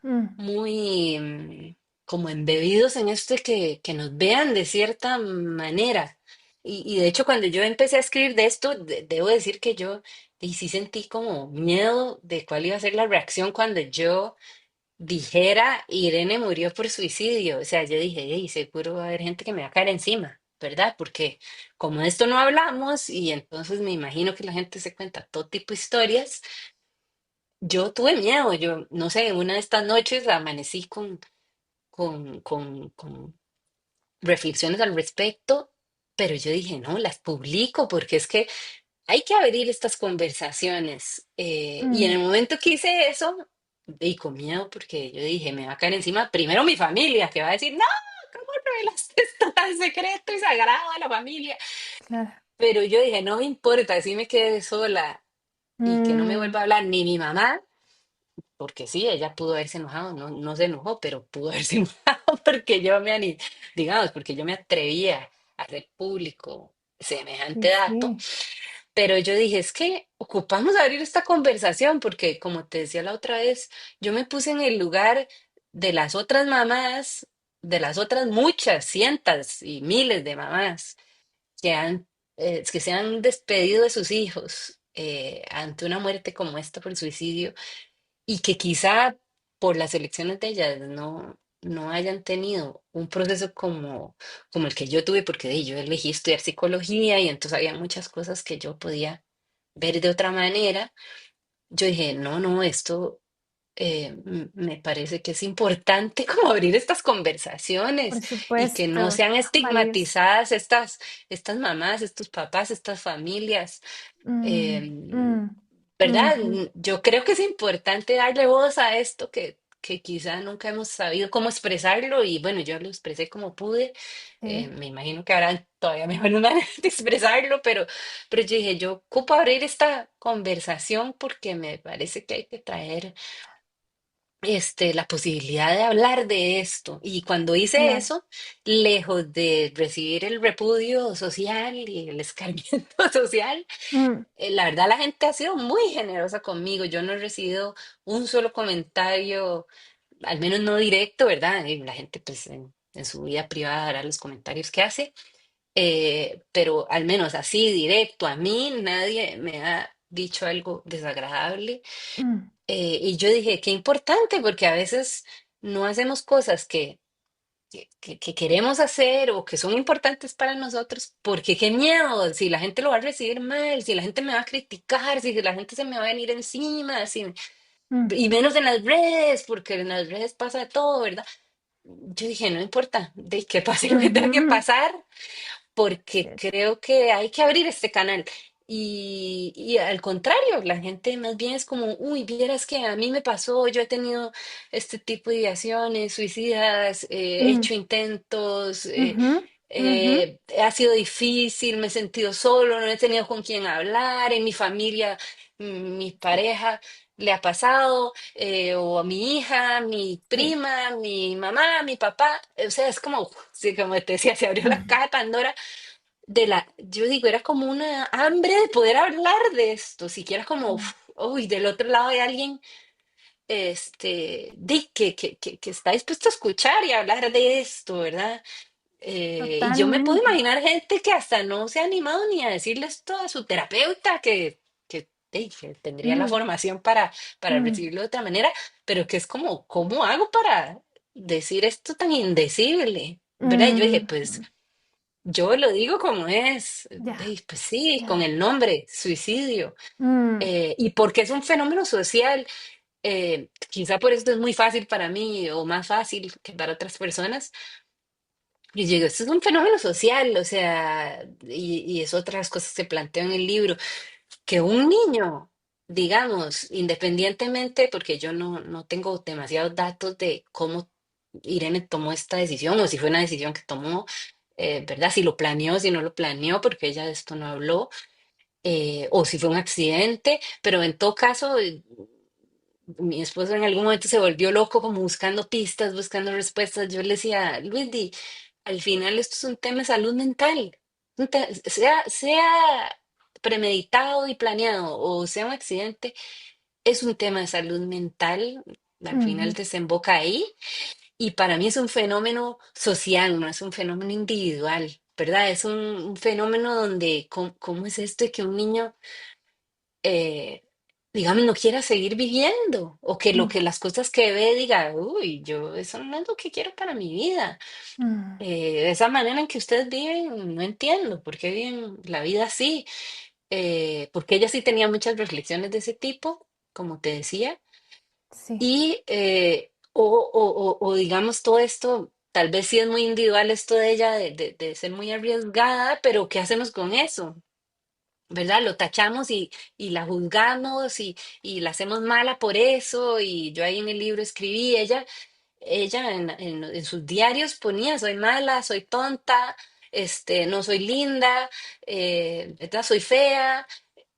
mm, muy como embebidos en esto de que nos vean de cierta manera. Y de hecho, cuando yo empecé a escribir de esto, debo decir que yo y sí sentí como miedo de cuál iba a ser la reacción cuando yo dijera Irene murió por suicidio. O sea, yo dije, "Ey, seguro va a haber gente que me va a caer encima, ¿verdad? Porque como de esto no hablamos y entonces me imagino que la gente se cuenta todo tipo de historias, yo tuve miedo. Yo, no sé, una de estas noches amanecí con reflexiones al respecto, pero yo dije, no, las publico porque es que hay que abrir estas conversaciones. Y en el mm, momento que hice eso, y con miedo, porque yo dije, me va a caer encima primero mi familia, que va a decir, no, ¿cómo revelaste esto tan secreto y sagrado a la familia? claro. Pero yo dije, no me importa, si me quedé sola y que no me Mm, vuelva a hablar ni mi mamá, porque sí, ella pudo haberse enojado, no se enojó, pero pudo haberse enojado porque digamos, porque yo me atrevía a hacer público sí, semejante dato. sí. Pero yo dije, es que ocupamos abrir esta conversación porque, como te decía la otra vez, yo me puse en el lugar de las otras mamás, de las otras muchas, cientos y miles de mamás que se han despedido de sus hijos ante una muerte como esta por suicidio y que quizá por las elecciones de ellas no hayan tenido un proceso como el que yo tuve, porque yo elegí estudiar psicología y entonces había muchas cosas que yo podía ver de otra manera. Yo dije, no, no, esto me parece que es importante como abrir estas Por conversaciones y que no supuesto. sean Valioso. estigmatizadas estas mamás, estos papás, estas familias. Mm, em, mm, ¿Verdad? ujú. Yo creo que es importante darle voz a esto que quizá nunca hemos sabido cómo expresarlo y bueno, yo lo expresé como pude. Sí, Me imagino que habrán todavía mejores maneras de expresarlo, pero yo dije, yo ocupo abrir esta conversación porque me parece que hay que traer la posibilidad de hablar de esto. Y cuando hice claro. eso, lejos de recibir el repudio social y el escarmiento social, Mm, la verdad, la gente ha sido muy generosa conmigo. Yo no he recibido un solo comentario, al menos no directo, ¿verdad? Y la gente, pues, en su vida privada hará los comentarios que hace, pero al menos así, directo, a mí nadie me ha dicho algo desagradable. mm, Y yo dije, qué importante, porque a veces no hacemos cosas que queremos hacer o que son importantes para nosotros, porque qué miedo, si la gente lo va a recibir mal, si la gente me va a criticar, si la gente se me va a venir encima, mm, y menos en las redes, porque en las redes pasa de todo, ¿verdad? Yo dije, no importa, de que pase lo que tenga que ujú. pasar, porque Cierto. creo que hay que abrir este canal. Y al contrario, la gente más bien es como, uy, vieras que a mí me pasó, yo he tenido este tipo de ideaciones suicidas, he Mm, hecho intentos, ujú, ujú. ha sido difícil, me he sentido solo, no he tenido con quién hablar, en mi familia, mi Sí. pareja le ha pasado, o a mi hija, mi Sí. prima, mi mamá, mi papá, o sea, es como, sí, como te decía, se abrió la Ujú, caja de Pandora yo digo, era como una hambre de poder hablar de esto, siquiera como, mm, uy, del otro lado hay alguien, que está dispuesto a escuchar y hablar de esto, ¿verdad? Y yo me puedo totalmente. imaginar gente que hasta no se ha animado ni a decirle esto a su terapeuta, que tendría la Mm, formación para mm, recibirlo de otra manera, pero que es como, ¿cómo hago para decir esto tan indecible? ¿Verdad? Y yo dije, mm, pues mm. yo lo digo como es, Ya, pues sí, con ya. el nombre, suicidio, Mm, y porque es un fenómeno social, quizá por esto es muy fácil para mí o más fácil que para otras personas. Y digo, esto es un fenómeno social, o sea, y es otras cosas que planteo en el libro, que un niño digamos, independientemente, porque yo no tengo demasiados datos de cómo Irene tomó esta decisión o si fue una decisión que tomó, ¿verdad? Si lo planeó, si no lo planeó, porque ella de esto no habló, o si fue un accidente, pero en todo caso, mi esposo en algún momento se volvió loco como buscando pistas, buscando respuestas. Yo le decía, Luis, al final esto es un tema de salud mental. Sea premeditado y planeado o sea un accidente, es un tema de salud mental. Al final Ujú, desemboca ahí. Y para mí es un fenómeno social, no es un fenómeno individual, ¿verdad? Es un fenómeno donde, ¿cómo es esto de que un niño eh, digamos, no quiera seguir viviendo o que lo mm, que las cosas que ve diga, uy, yo eso no es lo que quiero para mi vida. mm, Esa manera en que ustedes viven, no entiendo por qué viven la vida así. Porque ella sí tenía muchas reflexiones de ese tipo, como te decía, sí, y o digamos todo esto. Tal vez sí es muy individual esto de ella, de ser muy arriesgada, pero ¿qué hacemos con eso? ¿Verdad? Lo tachamos y la juzgamos y la hacemos mala por eso. Y yo ahí en el libro escribí, ella en sus diarios ponía, soy mala, soy tonta, no soy linda, ¿verdad? Soy fea.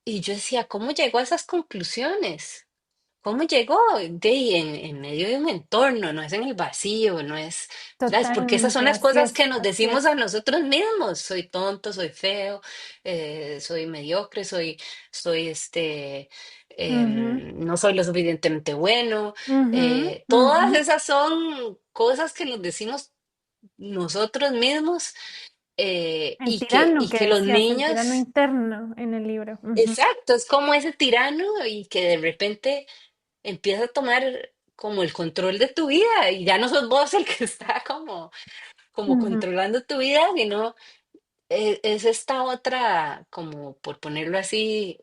Y yo decía, ¿cómo llegó a esas conclusiones? ¿Cómo llegó? De ahí, en medio de un entorno, no es en el vacío, no es, ¿sabes? Porque esas son totalmente, las cosas que nos así decimos a es. nosotros mismos. Soy tonto, soy feo, soy mediocre, soy Ujú, no soy lo suficientemente bueno. ujú, ujú. Todas esas son cosas que nos decimos nosotros mismos El tirano y que que los decías, el tirano niños, interno en el libro. Ujú, exacto, es como ese tirano y que de repente empieza a tomar como el control de tu vida y ya no sos vos el que está como ujú, controlando tu vida, sino es esta otra, como por ponerlo así,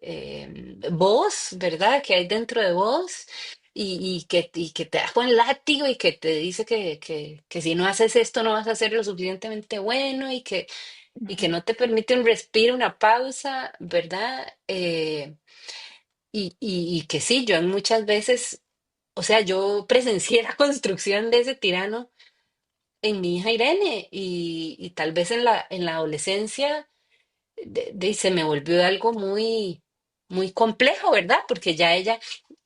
voz, ¿verdad? Que hay dentro de vos y que te da con el látigo y que te dice que si no haces esto no vas a ser lo suficientemente bueno y que ujú, no te permite un respiro, una pausa, ¿verdad? Y que sí, yo muchas veces, o sea, yo presencié la construcción de ese tirano en mi hija Irene y tal vez en la adolescencia se me volvió algo muy, muy complejo, ¿verdad? Porque ya ella,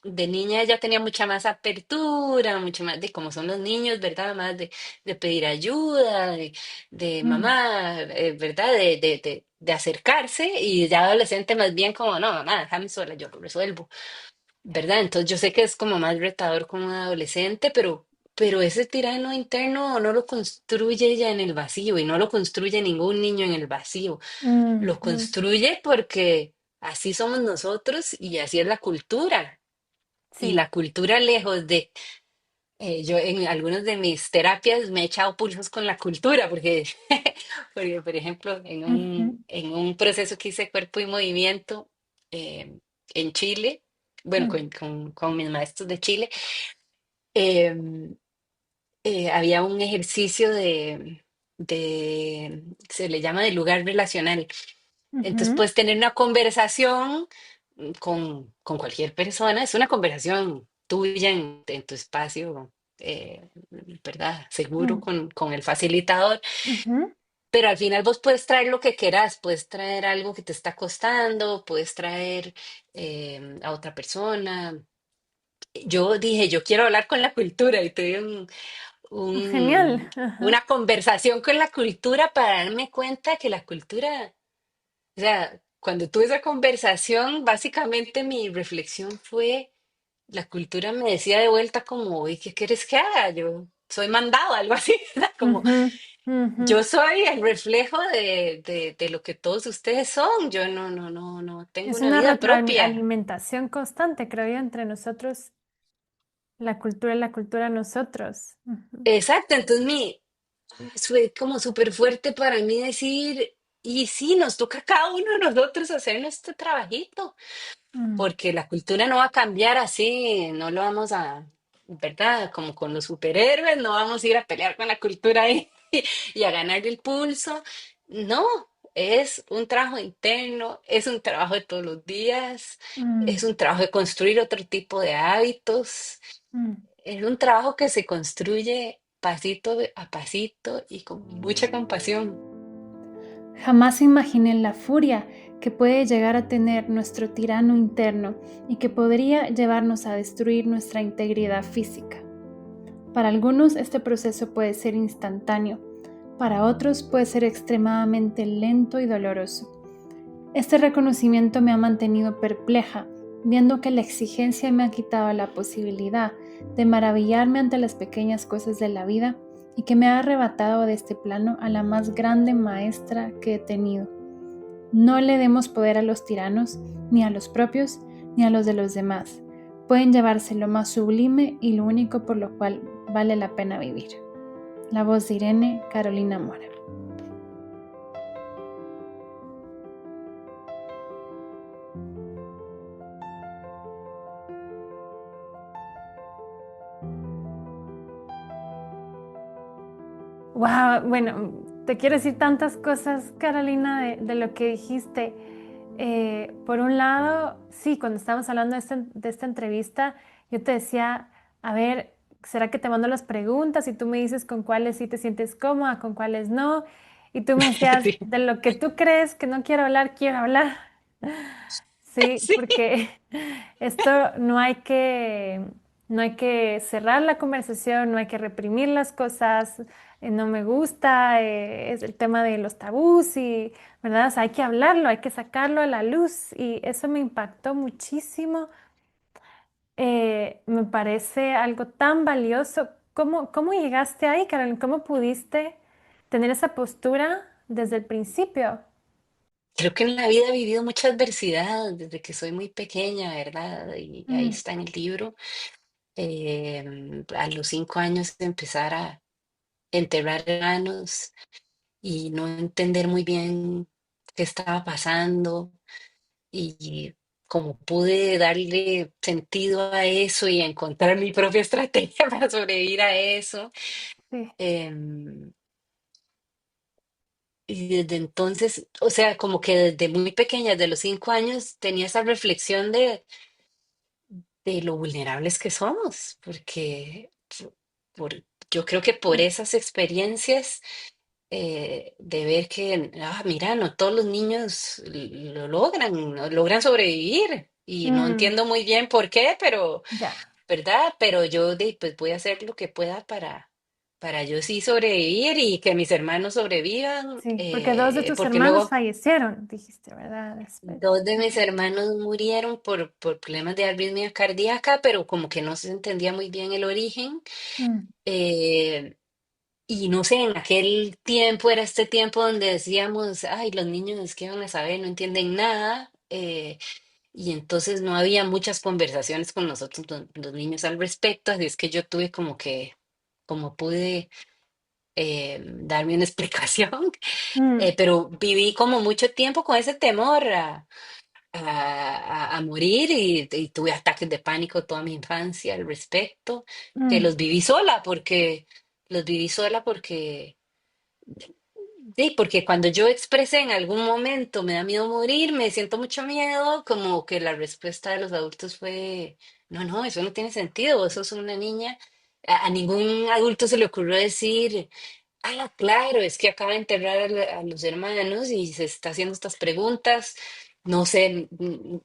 de niña, ella tenía mucha más apertura, mucho más de cómo son los niños, ¿verdad? Más de pedir ayuda, de mm, mamá, ¿verdad? De acercarse y ya adolescente más bien como, no, mamá, déjame sola, yo lo resuelvo. ¿Verdad? Entonces yo sé que es como más retador como un adolescente, pero ese tirano interno no lo construye ella en el vacío y no lo construye ningún niño en el vacío. Lo ujú. construye porque así somos nosotros y así es la cultura. Y Sí. la cultura lejos de, yo en algunas de mis terapias me he echado pulsos con la cultura, porque por ejemplo, en Ujú, un, en un proceso que hice cuerpo y movimiento en Chile, bueno, mm, con mis maestros de Chile, eh, había un ejercicio se le llama de lugar relacional. Entonces ujú, puedes tener una conversación con cualquier persona, es una conversación tuya en tu espacio, ¿verdad? Seguro mm, con el facilitador, ujú, pero al final vos puedes traer lo que querás, puedes traer algo que te está costando, puedes traer a otra persona. Yo dije, yo quiero hablar con la cultura y tuve Genial. una Ajá. conversación con la cultura para darme cuenta que la cultura, o sea, cuando tuve esa conversación, básicamente mi reflexión fue, la cultura me decía de vuelta como, ¿y qué quieres que haga? Yo soy mandado, algo así, ¿verdad? Como, Ujú, ujú. yo soy el reflejo de lo que todos ustedes son, yo no tengo Es una una vida propia. retroalimentación constante, creo yo, entre nosotros, la cultura y la cultura nosotros. Ujú, Exacto, entonces fue como súper fuerte para mí decir, y sí, nos toca a cada uno de nosotros hacer nuestro trabajito, mm, porque la cultura no va a cambiar así, no lo vamos a, ¿verdad? Como con los superhéroes, no vamos a ir a pelear con la cultura ahí y a ganarle el pulso. No, es un trabajo interno, es un trabajo de todos los días, Mm, es un trabajo de construir otro tipo de hábitos, mm. es un trabajo que se construye pasito a pasito y con mucha compasión. Jamás imaginé la furia que puede llegar a tener nuestro tirano interno y que podría llevarnos a destruir nuestra integridad física. Para algunos este proceso puede ser instantáneo, para otros puede ser extremadamente lento y doloroso. Este reconocimiento me ha mantenido perpleja, viendo que la exigencia me ha quitado la posibilidad de maravillarme ante las pequeñas cosas de la vida y que me ha arrebatado de este plano a la más grande maestra que he tenido. No le demos poder a los tiranos, ni a los propios, ni a los de los demás. Pueden llevarse lo más sublime y lo único por lo cual vale la pena vivir. La voz de Irene Carolina Mora. Wow, bueno, te quiero decir tantas cosas, Carolina, de lo que dijiste. Por un lado, sí, cuando estábamos hablando de esta entrevista, yo te decía, a ver, ¿será que te mando las preguntas y tú me dices con cuáles sí te sientes cómoda, con cuáles no? Y tú me decías, Sí, de lo que tú crees que no quiero hablar, quiero hablar. Sí, sí. porque esto no hay que cerrar la conversación, no hay que reprimir las cosas, no me gusta, es el tema de los tabús y, ¿verdad? O sea, hay que hablarlo, hay que sacarlo a la luz y eso me impactó muchísimo. Me parece algo tan valioso. ¿Cómo llegaste ahí, Carolina? ¿Cómo pudiste tener esa postura desde el principio? Creo que en la vida he vivido mucha adversidad desde que soy muy pequeña, ¿verdad? Y ahí Mm, está en el libro. A los 5 años de empezar a enterrar hermanos y no entender muy bien qué estaba pasando y cómo pude darle sentido a eso y encontrar mi propia estrategia para sobrevivir a eso. sí. Em, y desde entonces, o sea, como que desde muy pequeña, de los 5 años, tenía esa reflexión de lo vulnerables que somos, porque por- yo creo que por Mm, esas experiencias de ver que, mira, no todos los niños lo logran, no logran sobrevivir y no mm, entiendo muy bien por qué, pero, ya. ¿verdad? Pero yo pues voy a hacer lo que pueda para yo sí sobrevivir y que mis hermanos sobrevivan, Sí, porque dos de tus porque hermanos luego fallecieron, dijiste, ¿verdad? Después. dos de mis Ujú. hermanos murieron por problemas de arritmia cardíaca, pero como que no se entendía muy bien el origen. Mm, Eh, y no sé, en aquel tiempo era este tiempo donde decíamos, ay, los niños, ¿qué van a saber? No entienden nada. Y entonces no había muchas conversaciones con nosotros, los niños al respecto, así es que yo tuve como pude darme una explicación, mm, pero viví como mucho tiempo con ese temor a morir y tuve ataques de pánico toda mi infancia al respecto, que mm, los viví sola porque sí, porque cuando yo expresé en algún momento me da miedo morir, me siento mucho miedo, como que la respuesta de los adultos fue, no, no, eso no tiene sentido, vos sos una niña. A ningún adulto se le ocurrió decir, ah, claro, es que acaba de enterrar a los hermanos y se está haciendo estas preguntas. No sé,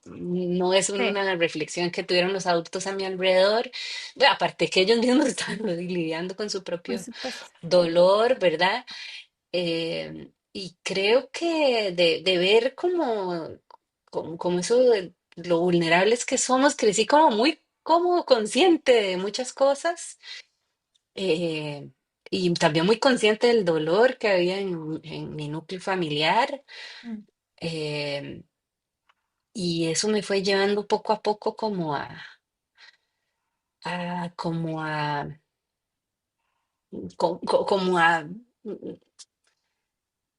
no es sí, una reflexión que tuvieron los adultos a mi alrededor. Bueno, aparte que ellos mismos están lidiando con su por propio supuesto. dolor, ¿verdad? Y creo que de ver como eso de lo vulnerables que somos, crecí como consciente de muchas cosas eh, y también muy consciente del dolor que había en mi núcleo familiar. Mm, eh, y eso me fue llevando poco a poco como a, como a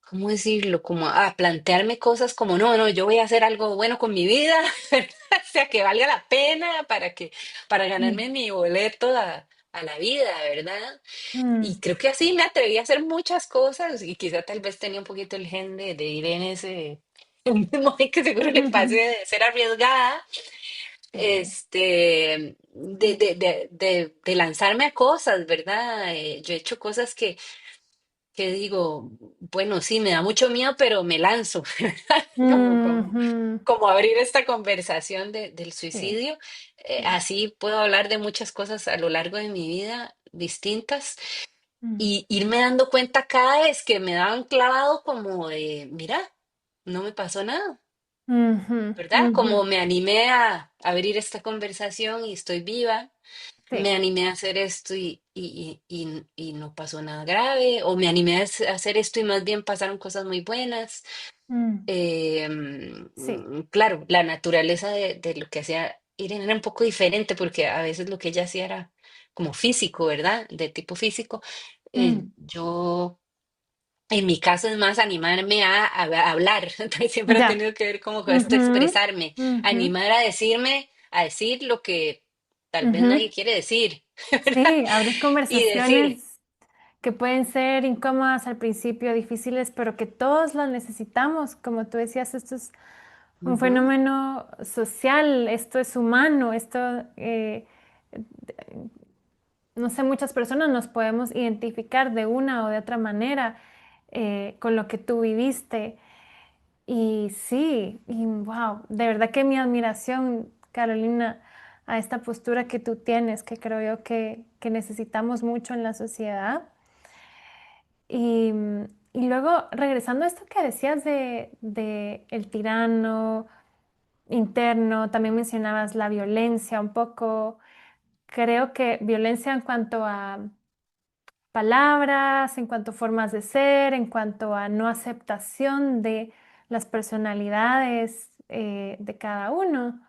¿cómo decirlo? Como a plantearme cosas como, no, no, yo voy a hacer algo bueno con mi vida, ¿verdad? O sea, que valga la pena para mm, ganarme mi boleto a la vida, ¿verdad? Y mm, creo que así me atreví a hacer muchas cosas y quizá tal vez tenía un poquito el gen de ir en ese, el mismo gen que seguro le pasé de ser arriesgada, sí. de lanzarme a cosas, ¿verdad? Yo he hecho cosas que digo, bueno, sí, me da mucho miedo, pero me lanzo, como, Ujú, como abrir esta conversación del sí, suicidio. sí. Así puedo hablar de muchas cosas a lo largo de mi vida, distintas, Mm, y irme dando cuenta cada vez que me daban clavado como de, mira, no me pasó nada, ujú, ¿verdad? ujú, Como me animé a abrir esta conversación y estoy viva, me sí. animé a hacer esto y no pasó nada grave, o me animé a hacer esto y más bien pasaron cosas muy buenas. Mm, sí. Claro, la naturaleza de lo que hacía Irene era un poco diferente porque a veces lo que ella hacía era como físico, ¿verdad? De tipo físico. Mm, Yo, en mi caso, es más animarme a hablar. Entonces siempre ha ya. tenido que ver como con esto, Ujú, expresarme, ujú, animar a decirme, a decir lo que tal vez ujú. nadie quiere decir, ¿verdad? Sí, abrir Y decir. conversaciones que pueden ser incómodas al principio, difíciles, pero que todos las necesitamos. Como tú decías, esto es un Ujú, fenómeno social, esto es humano, esto, no sé, muchas personas nos podemos identificar de una o de otra manera con lo que tú viviste. Y sí, y wow, de verdad que mi admiración, Carolina, a esta postura que tú tienes, que creo yo que necesitamos mucho en la sociedad. Y, y luego, regresando a esto que decías de el tirano interno, también mencionabas la violencia un poco. Creo que violencia en cuanto a palabras, en cuanto a formas de ser, en cuanto a no aceptación de las personalidades de cada uno.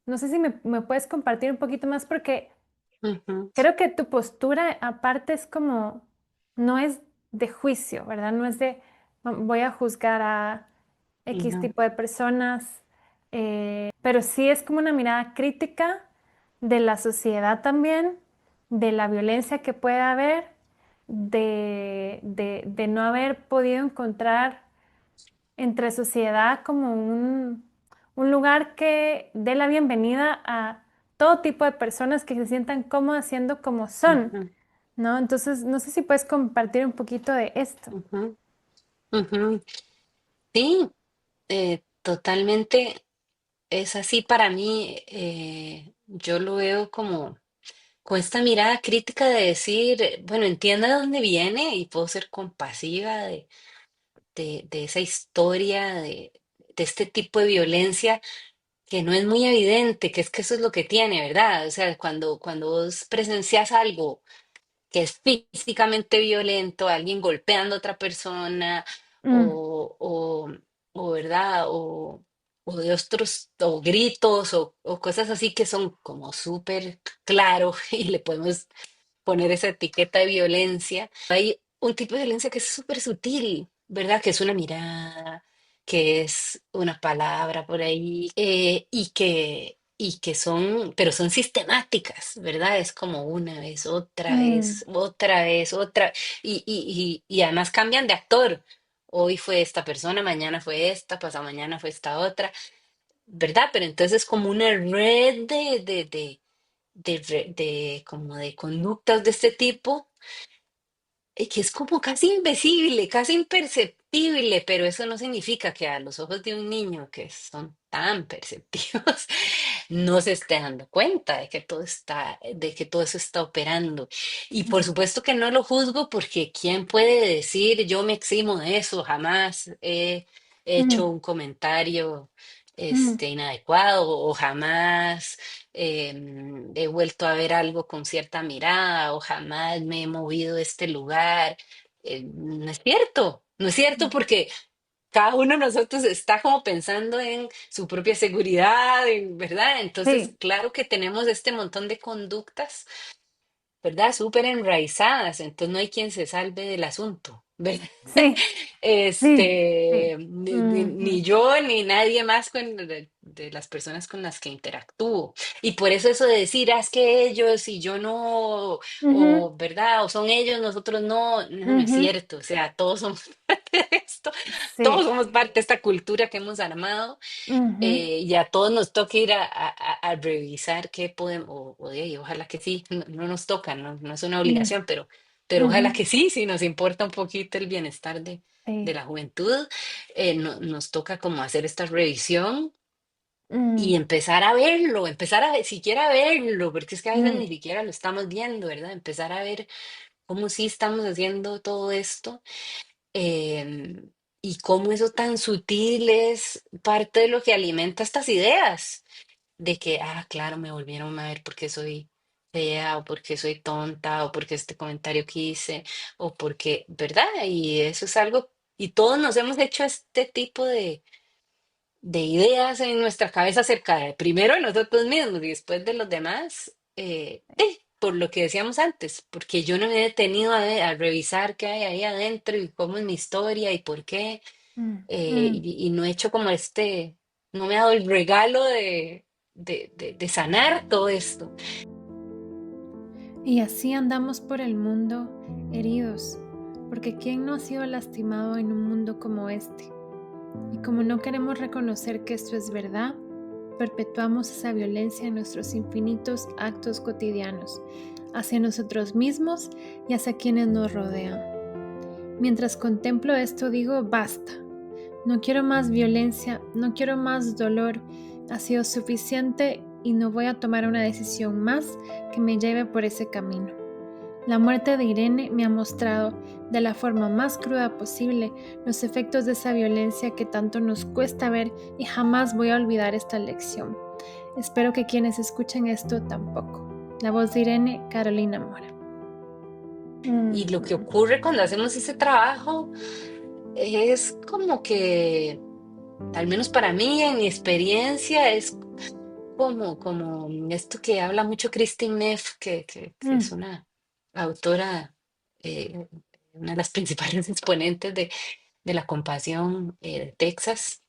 No sé si me puedes compartir un poquito más porque ujú, creo que tu postura aparte es como, no es de juicio, ¿verdad? No es de voy a juzgar a X no, tipo de personas, pero sí es como una mirada crítica de la sociedad también, de la violencia que puede haber, de no haber podido encontrar entre sociedad como un lugar que dé la bienvenida a todo tipo de personas que se sientan cómodas siendo como son, ujú, ¿no? Entonces, no sé si puedes compartir un poquito de esto. ujú, ujú. Sí, totalmente es así para mí. Yo lo veo como con esta mirada crítica de decir, bueno, entienda de dónde viene y puedo ser compasiva de esa historia, de este tipo de violencia que no es muy evidente, que es que eso es lo que tiene, ¿verdad? O sea, cuando vos presencias algo que es físicamente violento, alguien golpeando a otra persona Mm, o, o, o ¿verdad? O de otros, o gritos o cosas así que son como súper claro y le podemos poner esa etiqueta de violencia. Hay un tipo de violencia que es súper sutil, ¿verdad? Que es una mirada, que es una palabra por ahí, y que son, pero son sistemáticas, ¿verdad? Es como una vez, otra mm, vez, otra vez, otra, y además cambian de actor. Hoy fue esta persona, mañana fue esta, pasado mañana fue esta otra, ¿verdad? Pero entonces es como una red como de conductas de este tipo, que es como casi invisible, casi imperceptible, pero eso no significa que a los ojos de un niño que son tan perceptivos no se esté dando cuenta de que todo eso está operando. Y por mm, supuesto que no lo juzgo porque ¿quién puede decir yo me eximo de eso? Jamás he hecho mm, un comentario mm, inadecuado o jamás he vuelto a ver algo con cierta mirada o jamás me he movido de este lugar. No es cierto, no es cierto mm. porque cada uno de nosotros está como pensando en su propia seguridad, ¿verdad? Entonces, Sí, claro que tenemos este montón de conductas, ¿verdad? Súper enraizadas, entonces no hay quien se salve del asunto, ¿verdad? sí, sí, sí. Ni Ujú, yo ni nadie más de las personas con las que interactúo. Y por eso de decir, es que ellos y yo no, Ujú, o verdad, o son ellos, nosotros no, no es ujú. cierto. O sea, todos somos parte de esto, todos Sí. somos parte de esta cultura que hemos armado, Ujú, y a todos nos toca ir a revisar qué podemos, ojalá que sí, no, no nos toca, no, no es una mm, obligación, pero ojalá ujú, que sí, si nos importa un poquito el bienestar de sí. la juventud, nos toca como hacer esta revisión y Mm, empezar a verlo, empezar a siquiera verlo, porque es que a veces mm, ni siquiera lo estamos viendo, ¿verdad? Empezar a ver cómo sí estamos haciendo todo esto, em, y cómo eso tan sutil es parte de lo que alimenta estas ideas de que, claro, me volvieron a ver porque soy fea o porque soy tonta o porque este comentario que hice o porque, ¿verdad? Y eso es algo, y todos nos hemos hecho este tipo de ideas en nuestra cabeza acerca de primero de nosotros mismos y después de los demás, por lo que decíamos antes, porque yo no me he detenido a revisar qué hay ahí adentro y cómo es mi historia y por qué, mm, mm. y no he hecho como no me ha dado el regalo de sanar todo esto. Y así andamos por el mundo heridos, porque ¿quién no ha sido lastimado en un mundo como este? Y como no queremos reconocer que esto es verdad, perpetuamos esa violencia en nuestros infinitos actos cotidianos, hacia nosotros mismos y hacia quienes nos rodean. Mientras contemplo esto digo, basta, no quiero más violencia, no quiero más dolor, ha sido suficiente y no voy a tomar una decisión más que me lleve por ese camino. La muerte de Irene me ha mostrado de la forma más cruda posible los efectos de esa violencia que tanto nos cuesta ver y jamás voy a olvidar esta lección. Espero que quienes escuchen esto tampoco. La voz de Irene, Carolina Mora. Y lo que Ujú, ocurre cuando hacemos ese trabajo es como que, al menos para mí, en mi experiencia, es como esto que habla mucho Christine Neff, que es mm, una autora, eh, una de las principales exponentes de la compasión, de Texas,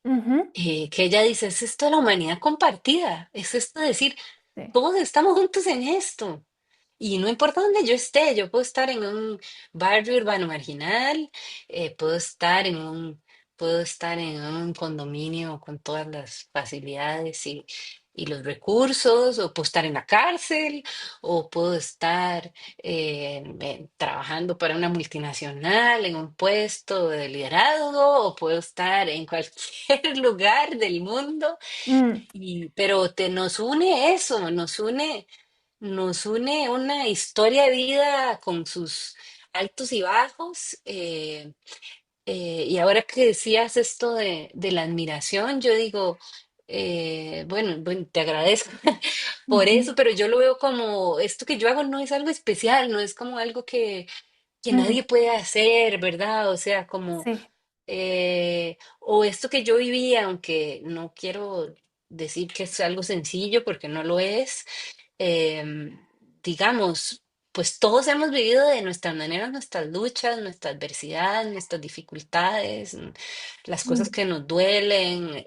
ujú, que ella dice, es esto de la humanidad compartida, es esto de decir, sí, todos estamos juntos en esto. Y no importa dónde yo esté, yo puedo estar en un barrio urbano marginal, puedo estar puedo estar en un condominio con todas las facilidades y los recursos, o puedo estar en la cárcel, o puedo estar trabajando para una multinacional en un puesto de liderazgo, o puedo estar en cualquier lugar del mundo, mm, pero nos une eso, nos une una historia de vida con sus altos y bajos. Y ahora que decías esto de la admiración, yo digo, bueno, te agradezco por ujú, eso, pero yo lo veo como esto que yo hago no es algo especial, no es como algo que mm, nadie puede hacer, ¿verdad? O sea, sí, o esto que yo viví, aunque no quiero decir que es algo sencillo porque no lo es, digamos, pues todos hemos vivido de nuestra manera nuestras luchas, nuestra adversidad, nuestras dificultades, las cosas mm, que nos duelen,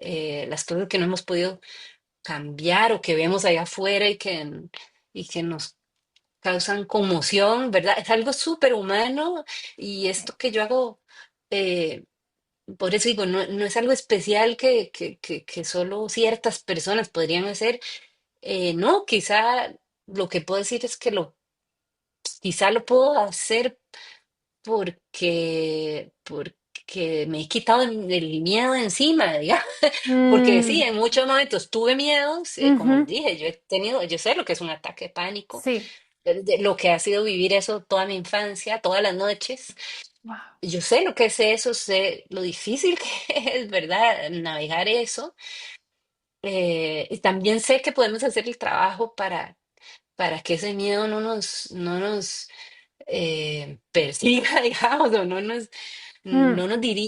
las cosas que no hemos podido cambiar o que vemos allá afuera y que nos causan conmoción, ¿verdad? Es algo súper humano y sí, esto que yo hago, eh, por eso digo, no, no es algo especial que solo ciertas personas podrían hacer. No, quizá lo que puedo decir es que quizá lo puedo hacer porque me he quitado el miedo encima, digamos. Porque sí, mm, en muchos momentos tuve miedos, como les ujú, dije, yo sé lo que es un ataque de pánico, sí, de lo que ha sido vivir eso toda mi infancia, todas las noches. wow, Yo sé lo que es eso, sé lo difícil que es, ¿verdad? Navegar eso. Y también sé que podemos hacer el trabajo para que ese miedo no nos persiga, digamos, o mm,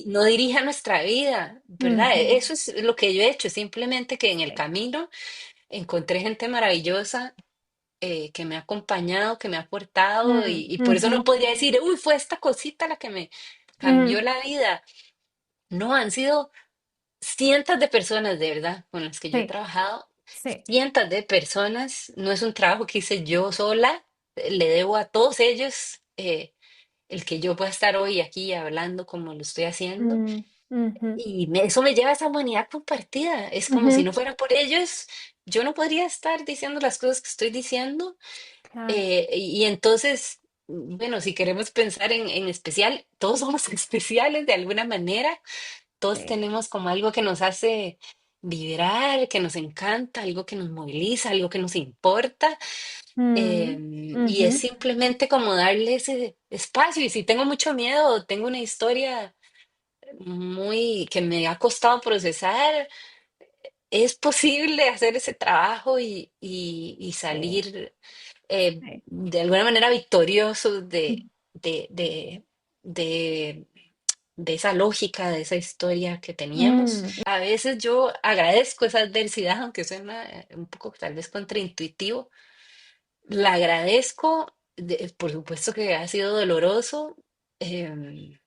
no dirija nuestra vida, ¿verdad? ujú, Eso es lo que yo he hecho, simplemente que en el sí, camino encontré gente maravillosa, que me ha acompañado, que me ha aportado, mm, y por eso ujú, no podría decir, uy, fue esta cosita la que me cambió mm, la vida. No, han sido cientos de personas, de verdad, con las que yo he Sí, trabajado, sí. cientos de personas, no es un trabajo que hice yo sola, le debo a todos ellos el que yo pueda estar hoy aquí hablando como lo estoy haciendo. Mm, ujú, Y eso me lleva a esa humanidad compartida. Es como si ujú, no fuera por ellos, yo no podría estar diciendo las cosas que estoy diciendo. claro, Y entonces, bueno, si queremos pensar en especial, todos somos especiales de alguna manera. Todos sí. tenemos como algo que nos hace vibrar, que nos encanta, algo que nos moviliza, algo que nos importa. Mm, Y es ujú, simplemente como darle ese espacio. Y si tengo mucho miedo, tengo una historia muy que me ha costado procesar, es posible hacer ese trabajo y sí, salir sí. de alguna manera victorioso de, de, de, de esa lógica, de esa historia que teníamos. Mm, A veces yo agradezco esa adversidad, aunque suena un poco tal vez contraintuitivo. La agradezco, por supuesto que ha sido doloroso, em,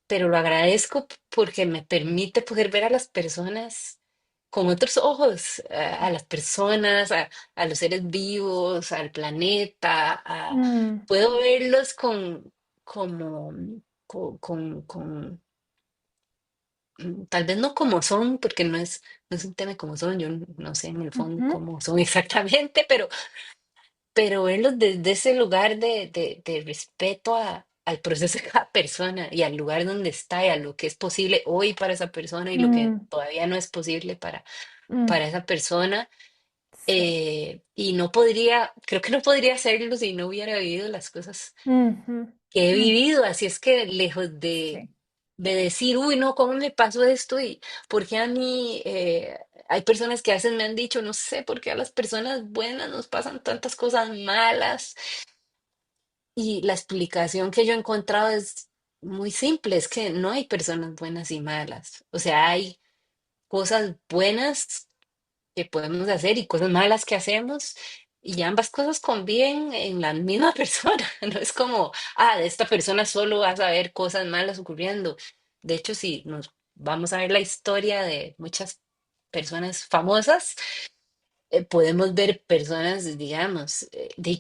pero lo agradezco porque me permite poder ver a las personas con otros ojos, a las personas, a los seres vivos, al planeta, mm, puedo verlos como, tal vez no como son, porque no es un tema de cómo son, yo no sé en el fondo ujú, cómo son exactamente, pero verlos desde ese lugar de respeto al proceso de cada persona y al lugar donde está y a lo que es posible hoy para esa persona y lo que mm, todavía no es posible mm, para esa persona. sí. Y no podría, creo que no podría hacerlo si no hubiera vivido las cosas Ujú, que he mm, vivido. Así es que lejos sí. de decir, uy, no, ¿cómo me pasó esto? Y por qué a mí, hay personas que a veces me han dicho, no sé por qué a las personas buenas nos pasan tantas cosas malas. Y la explicación que yo he encontrado es muy simple, es que no hay personas buenas y malas. O sea, hay cosas buenas que podemos hacer y cosas malas que hacemos y ambas cosas conviven en la misma persona. No es como, de esta persona solo vas a ver cosas malas ocurriendo. De hecho, si nos vamos a ver la historia de muchas personas famosas, podemos ver personas, digamos,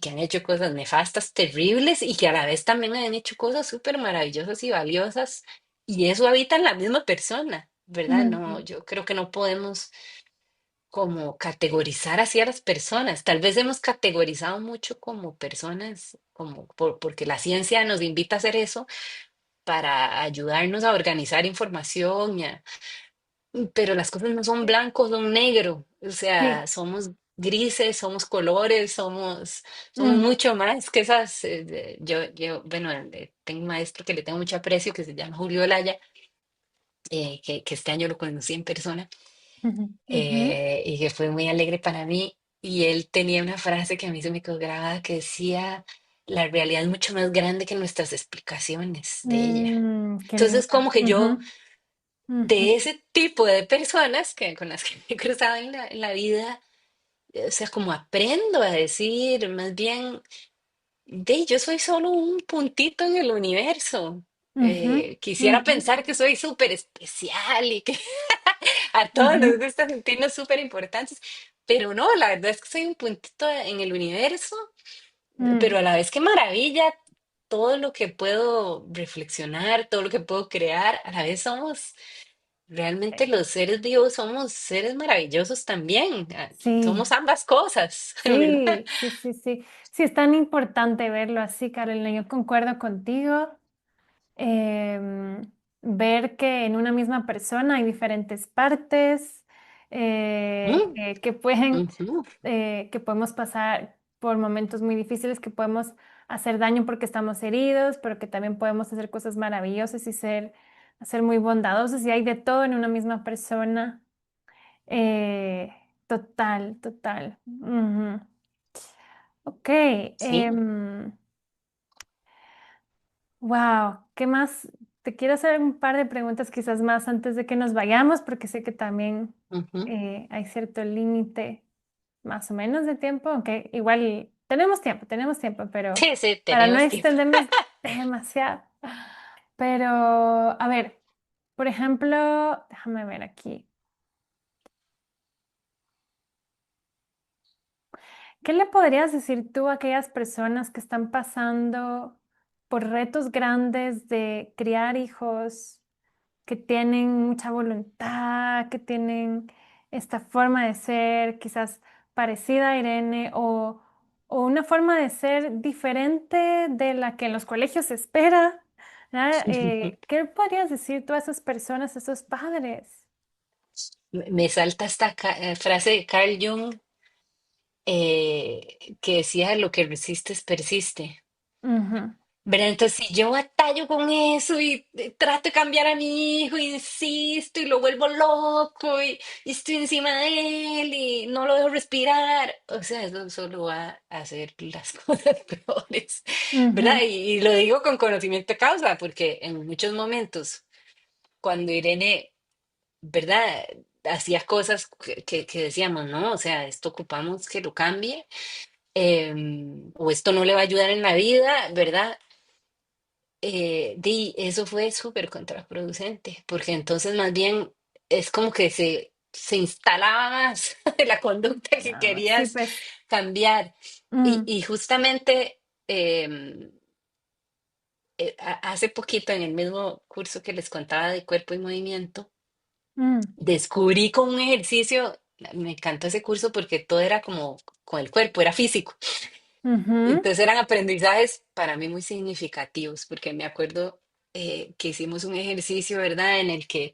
que han hecho cosas nefastas, terribles y que a la vez también han hecho cosas súper maravillosas y valiosas y eso habita en la misma persona, ¿verdad? No, Ujú, yo creo que no podemos como categorizar así a las personas. Tal vez hemos categorizado mucho como personas, como porque la ciencia nos invita a hacer eso para ayudarnos a organizar información, pero las cosas no son sí. blanco, son negro. O sea, Sí. somos grises, somos colores, somos Mm, mucho más que esas. Bueno, tengo un maestro que le tengo mucho aprecio que se llama Julio Olaya, que este año lo conocí en persona ujú, ujú, y que fue muy alegre para mí. Y él tenía una frase que a mí se me quedó grabada que decía, la realidad es mucho más grande que nuestras explicaciones de ella. qué Entonces, como linda. que yo, Ujú, ujú, de ese tipo de personas con las que me he cruzado en la vida, o sea, como aprendo a decir, más bien, yo soy solo un puntito en el universo. ujú, Quisiera ujú, pensar que soy súper especial y que a todos ujú, nos gusta sentirnos súper importantes, pero no, la verdad es que soy un puntito en el universo, mm, pero a la vez qué maravilla todo lo que puedo reflexionar, todo lo que puedo crear, a la vez somos, realmente sí, los seres vivos somos seres maravillosos también, sí, somos ambas cosas, ¿verdad? sí, sí, sí, sí. Sí, es tan importante verlo así, Carolina. Yo concuerdo contigo. em, Ver que en una misma persona hay diferentes partes Mm, que pueden, ujú, que podemos pasar por momentos muy difíciles, que podemos hacer daño porque estamos heridos, pero que también podemos hacer cosas maravillosas y ser muy bondadosos y hay de todo en una misma persona. Total, total. Ujú. Ok. sí, Wow, ¿qué más? Te quiero hacer un par de preguntas quizás más antes de que nos vayamos, porque sé que también ujú. hay cierto límite más o menos de tiempo, aunque igual tenemos tiempo, pero Sí, sí, para no tenemos tiempo. extendernos demasiado. Pero, a ver. Por ejemplo, déjame ver aquí. ¿Qué le podrías decir tú a aquellas personas que están pasando por retos grandes de criar hijos, que tienen mucha voluntad, que tienen esta forma de ser quizás parecida a Irene o una forma de ser diferente de la que en los colegios se espera? ¿Verdad? ¿Qué le podrías decir tú a esas personas, a esos padres? Me salta esta frase de Carl Jung que decía, lo que resistes persiste. Ujú, ¿Verdad? Entonces, si yo batallo con eso y trato de cambiar a mi hijo, y insisto y lo vuelvo loco y estoy encima de él y no lo dejo respirar, o sea, eso solo va a hacer las cosas peores, ¿verdad? ujú, Y lo digo con conocimiento de causa, porque en muchos momentos, cuando Irene, ¿verdad? Hacía cosas que decíamos, no, o sea, esto ocupamos que lo cambie, o esto no le va a ayudar en la vida, ¿verdad? Eso fue súper contraproducente, porque entonces más bien es como que se instalaba más de la conducta que ah, sí, querías pues. cambiar. Y, Mm, y justamente hace poquito en el mismo curso que les contaba de cuerpo y movimiento, mm, descubrí con un ejercicio, me encantó ese curso porque todo era como con el cuerpo, era físico. ujú, Entonces eran aprendizajes para mí muy significativos, porque me acuerdo que hicimos un ejercicio, ¿verdad? En el que,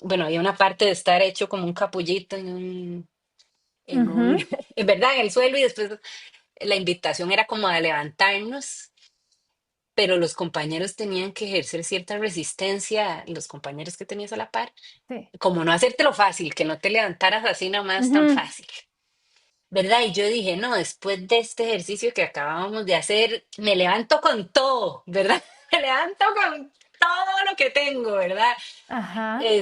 bueno, había una parte de estar hecho como un capullito ujú, en verdad, en el suelo y después la invitación era como a levantarnos, pero los compañeros tenían que ejercer cierta resistencia, los compañeros que tenías a la par, sí. como no hacértelo fácil, que no te levantaras así nomás tan Ujú, fácil. ¿Verdad? Y yo dije, no, después de este ejercicio que acabábamos de hacer, me levanto con todo, ¿verdad? Me levanto con todo lo que tengo, ¿verdad? ajá,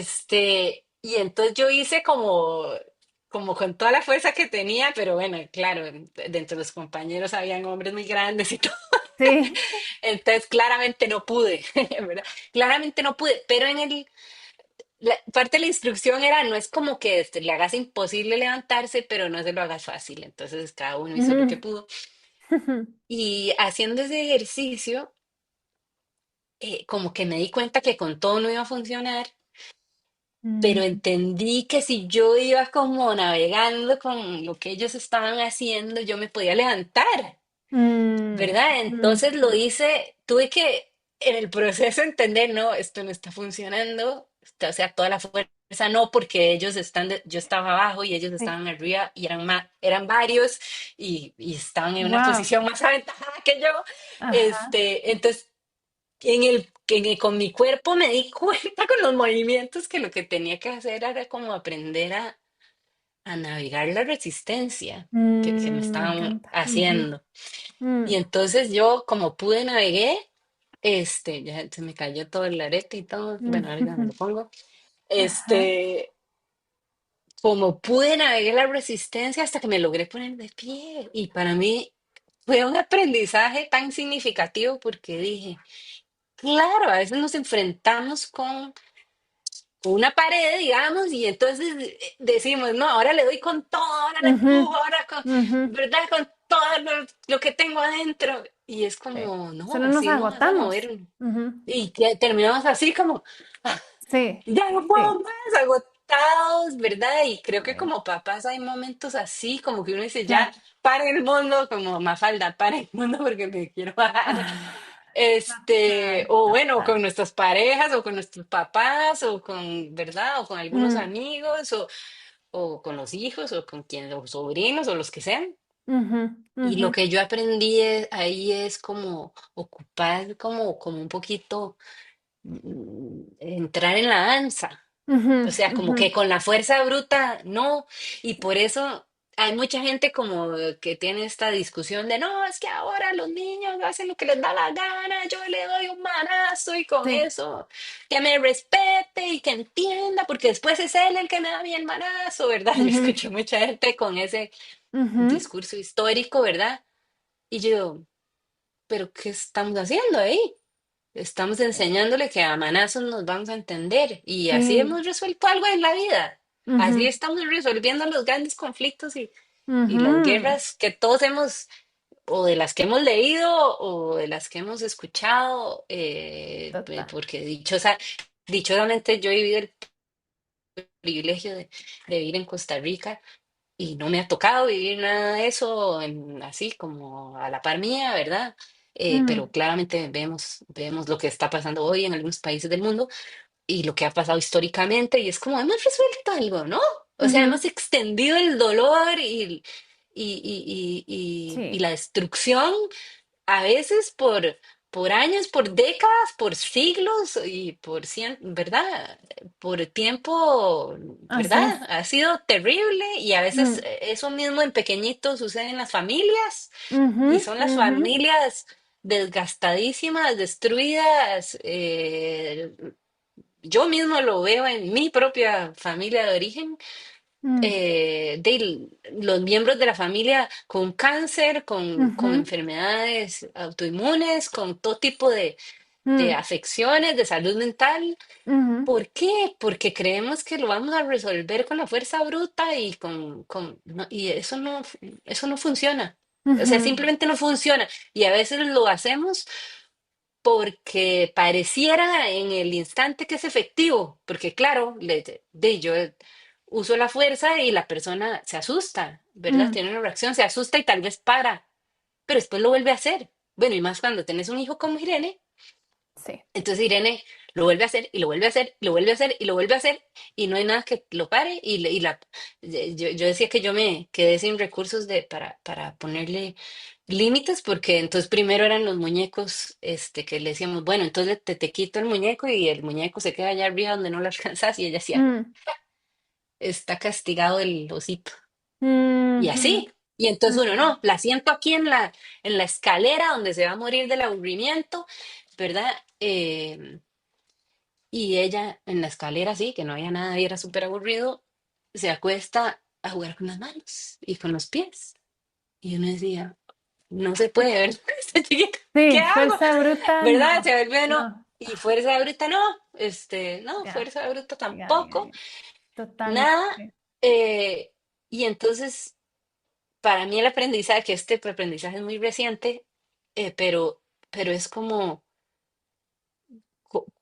Y entonces yo hice como con toda la fuerza que tenía, pero bueno, claro, dentro de los compañeros habían hombres muy grandes y todo, sí. entonces claramente no pude, ¿verdad? Claramente no pude, pero parte de la instrucción era, no es como que le hagas imposible levantarse, pero no se lo hagas fácil. Entonces cada uno hizo lo que Ujú, pudo. Y haciendo ese ejercicio, como que me di cuenta que con todo no iba a funcionar, pero mm, entendí que si yo iba como navegando con lo que ellos estaban haciendo, yo me podía levantar. mm, ¿Verdad? Entonces lo ujú, hice, tuve que en el proceso entender, no, esto no está funcionando, o sea, toda la fuerza no, porque ellos yo estaba abajo y ellos sí. estaban arriba y eran varios y estaban en una Wow. posición más aventajada que yo. Ajá. Entonces, con mi cuerpo me di cuenta con los movimientos que lo que tenía que hacer era como aprender a navegar la resistencia que me Me estaban encanta. Ujú, haciendo. Y mm, entonces yo, como pude, navegué, ya se me cayó todo el arete y todo, bueno, ahora ya me ujú, lo pongo. ajá. Este, como pude, navegué la resistencia hasta que me logré poner de pie. Y para mí fue un aprendizaje tan significativo porque dije, claro, a veces nos enfrentamos con una pared, digamos, y entonces decimos, no, ahora le doy con todo, ahora le Ujú, empujo, ahora con, ujú, ¿verdad? Con todo lo que tengo adentro. Y es sí. como, no, Solo nos así no vas a agotamos. mover. Ujú, Y que terminamos así como, "Ah, sí, ya no sí. puedo más, agotados, ¿verdad? Y creo que Sí, como papás hay momentos así, como que uno dice, ya, claro. para el mundo, como Mafalda, para el mundo porque me quiero bajar. Total, O bueno, con total. nuestras parejas, o con nuestros papás, o con, ¿verdad? O con algunos Mm, amigos, o con los hijos, o con quienes, los sobrinos, o los que sean. ujú, Y ujú, lo que yo aprendí ahí es como ocupar como un poquito, entrar en la danza. ujú, O sea, como ujú, que con la fuerza bruta, no. Y por eso hay mucha gente como que tiene esta discusión de, no, es que ahora los niños hacen lo que les da la gana, yo le doy un manazo y con sí. eso que me respete y que entienda, porque después es él el que me da a mí el manazo, ¿verdad? Yo Ujú, escucho mucha gente con ese ujú, discurso histórico, ¿verdad? Y yo, ¿pero qué estamos haciendo ahí? estamos enseñándole que a manazos nos vamos a entender y así Sí. hemos resuelto algo en la vida. Así Ujú, estamos resolviendo los grandes conflictos y las ujú. guerras que todos hemos, o de las que hemos leído, o de las que hemos escuchado, Total. porque dichosamente yo he vivido el privilegio de vivir en Costa Rica y no me ha tocado vivir nada de eso así como a la par mía, ¿verdad? Mm, Pero claramente vemos lo que está pasando hoy en algunos países del mundo y lo que ha pasado históricamente y es como hemos resuelto algo, ¿no? O sea, ujú. hemos extendido el dolor y Sí, la destrucción a veces por años, por décadas, por siglos y ¿verdad? Por tiempo, así ¿verdad? es. Ha sido terrible y a veces Mm, eso mismo en pequeñito sucede en las familias ujú, y son las ujú, familias desgastadísimas, destruidas. Yo mismo lo veo en mi propia familia de origen, mm, los miembros de la familia con cáncer, con ujú, enfermedades autoinmunes, con todo tipo de mm, afecciones de salud mental. ujú, ¿Por qué? Porque creemos que lo vamos a resolver con la fuerza bruta y y eso no funciona. O sea, ujú. simplemente no funciona. Y a veces lo hacemos porque pareciera en el instante que es efectivo, porque claro, yo uso la fuerza y la persona se asusta, ¿verdad? Mm, Tiene una reacción, se asusta y tal vez para, pero después lo vuelve a hacer. Bueno, y más cuando tenés un hijo como Irene, sí. entonces Irene lo vuelve a hacer y lo vuelve a hacer y lo vuelve a hacer y lo vuelve a hacer y no hay nada que lo pare yo decía que yo me quedé sin recursos para ponerle límites porque entonces primero eran los muñecos que le decíamos, bueno, entonces te quito el muñeco y el muñeco se queda allá arriba donde no lo alcanzas y ella decía, Mm, está castigado el osito. Y ujú, así. Y entonces uno, mm, no, la siento aquí en la escalera donde se va a morir del aburrimiento, ¿verdad? Y ella en la escalera, sí, que no había nada y era súper aburrido, se acuesta a jugar con las manos y con los pies. Y uno decía, no se puede ver esta chiquita, ¿qué sí, hago? fuerza bruta, ¿Verdad? Se no. vuelve no. No. Y fuerza bruta no, no, Ya, fuerza bruta ya. tampoco, nada. Totalmente. eh, y entonces, para mí el aprendizaje, que este aprendizaje es muy reciente, pero es como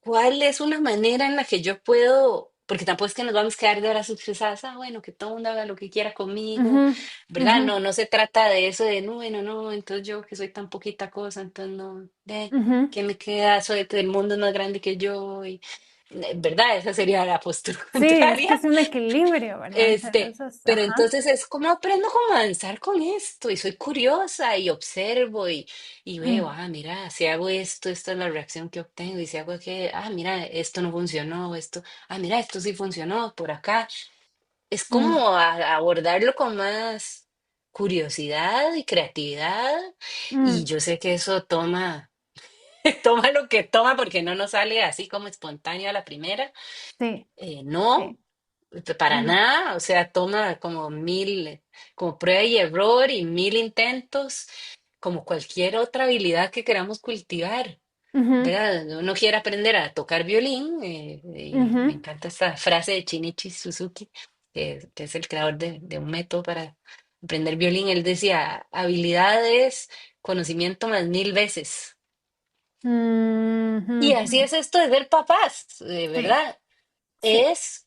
¿cuál es una manera en la que yo puedo, porque tampoco es que nos vamos a quedar de brazos cruzados, bueno, que todo el mundo haga lo que quiera conmigo, Ujú, ¿verdad? ujú, No, no se trata de eso de, no, bueno, no, entonces yo que soy tan poquita cosa, entonces no, ujú. ¿qué me queda? Soy, el mundo es más grande que yo, ¿verdad? Esa sería la postura Sí, es que contraria. es un equilibrio, ¿verdad? Eso es, Pero ajá. entonces es como aprendo cómo avanzar con esto y soy curiosa y observo y veo, Mm, mira, si hago esto, esta es la reacción que obtengo y si hago que, mira, esto no funcionó, mira, esto sí funcionó por acá. Es mm, como abordarlo con más curiosidad y creatividad y mm, yo sé que eso toma, toma lo que toma porque no nos sale así como espontáneo a la primera. sí, No, sí. para Mm, nada, o sea, toma como como prueba y error y mil intentos, como cualquier otra habilidad que queramos cultivar, ujú, ¿verdad? Uno quiere aprender a tocar violín, y me ujú, encanta esta frase de Shinichi Suzuki, que es el creador de un método para aprender violín. Él decía, habilidad es conocimiento más mil veces. mm, Y así ujú. es esto de ser papás, Sí, ¿verdad? sí. Es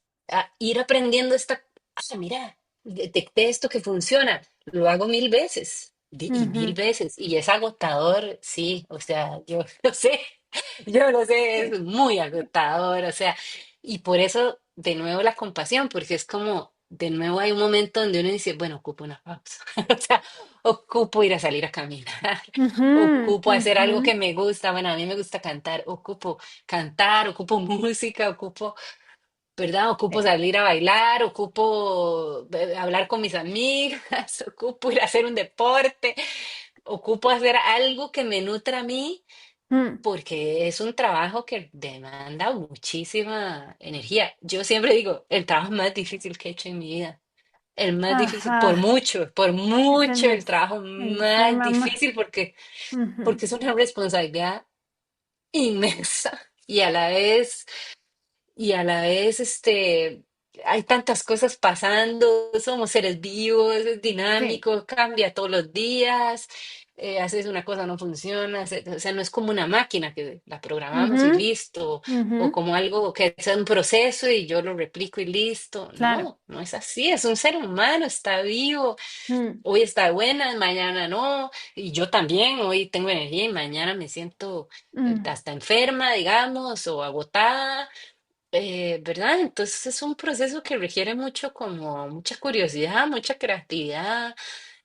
ir aprendiendo mira, detecté esto que funciona, lo hago mil veces y mil Ujú, veces y es agotador, sí, o sea, yo lo sé, yo lo sé, sí. es muy agotador, o sea, y por eso de nuevo la compasión, porque es como, de nuevo hay un momento donde uno dice, bueno, ocupo una pausa, o sea, ocupo ir a salir a caminar, Ujú, ocupo hacer algo ujú. que me gusta, bueno, a mí me gusta cantar, ocupo cantar, ocupo música, ocupo, ¿verdad? Ocupo Sí. salir a bailar, ocupo hablar con mis amigas, ocupo ir a hacer un deporte, ocupo hacer algo que me nutra a mí, Mm, porque es un trabajo que demanda muchísima energía. Yo siempre digo, el trabajo más difícil que he hecho en mi vida, el más difícil, ajá. por Es mucho el trabajo el ser más mamá. difícil, porque Ujú, es una responsabilidad inmensa y a la vez hay tantas cosas pasando, somos seres vivos, es Sí. dinámico, cambia todos los días, haces una cosa, no funciona, o sea, no es como una máquina que la programamos y Ujú, listo, ujú, o como algo que es un proceso y yo lo replico y listo. claro. No, no es así, es un ser humano, está vivo, Mm, hoy está buena, mañana no, y yo también, hoy tengo energía y mañana me siento mm, hasta enferma, digamos, o agotada, ¿verdad? Entonces es un proceso que requiere mucho como mucha curiosidad, mucha creatividad,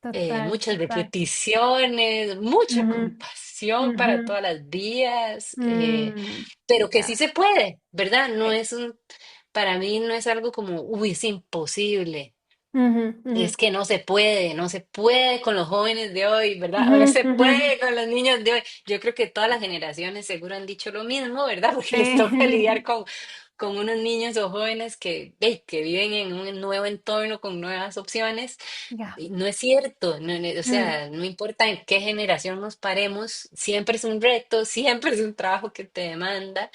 total, muchas total. repeticiones, mucha Ujú, compasión ujú, para todas las vías, pero que sí ya. se puede, ¿verdad? No Sí. es para mí no es algo como, uy, es imposible. Ujú, ujú, Es que no se puede, no se puede con los jóvenes de hoy, ¿verdad? ujú, No se ujú. puede con los niños de hoy. Yo creo que todas las generaciones seguro han dicho lo mismo, ¿verdad? Porque les toca lidiar Sí. con unos niños o jóvenes que viven en un nuevo entorno con nuevas opciones. Ya. Y no es cierto, o Mm, sea, no importa en qué generación nos paremos, siempre es un reto, siempre es un trabajo que te demanda.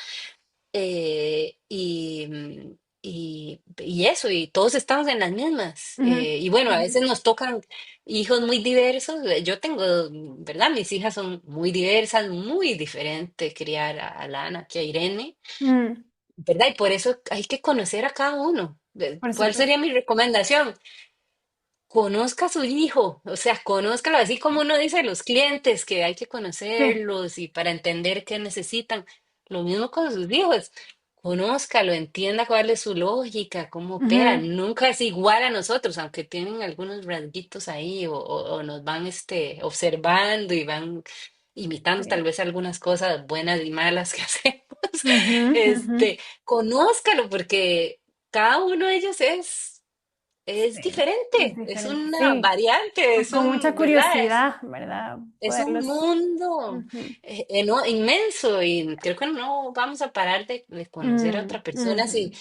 Y eso, y todos estamos en las mismas. ujú, Y bueno, a ujú, veces nos tocan hijos muy diversos. Yo tengo, ¿verdad? Mis hijas son muy diversas, muy diferentes criar a Lana que a Irene, mm, ¿verdad? Y por eso hay que conocer a cada uno. por ¿Cuál supuesto. sería mi recomendación? Conozca a su hijo, o sea, conózcalo, así como uno dice a los clientes que hay que Sí. conocerlos y para entender qué necesitan. Lo mismo con sus hijos. Conózcalo, entienda cuál es su lógica, cómo opera. Ujú, Nunca es igual a nosotros, aunque tienen algunos rasguitos ahí o nos van observando y van imitando tal sí. vez algunas cosas buenas y malas que hacemos. Ujú, ujú. Conózcalo porque cada uno de ellos es Sí. Es diferente, es diferente. una Sí. variante, es Con mucha ¿verdad? curiosidad, ¿verdad? Es un Poderlos. mundo Ujú, inmenso y creo que no vamos a parar de conocer a mm, otra persona ujú,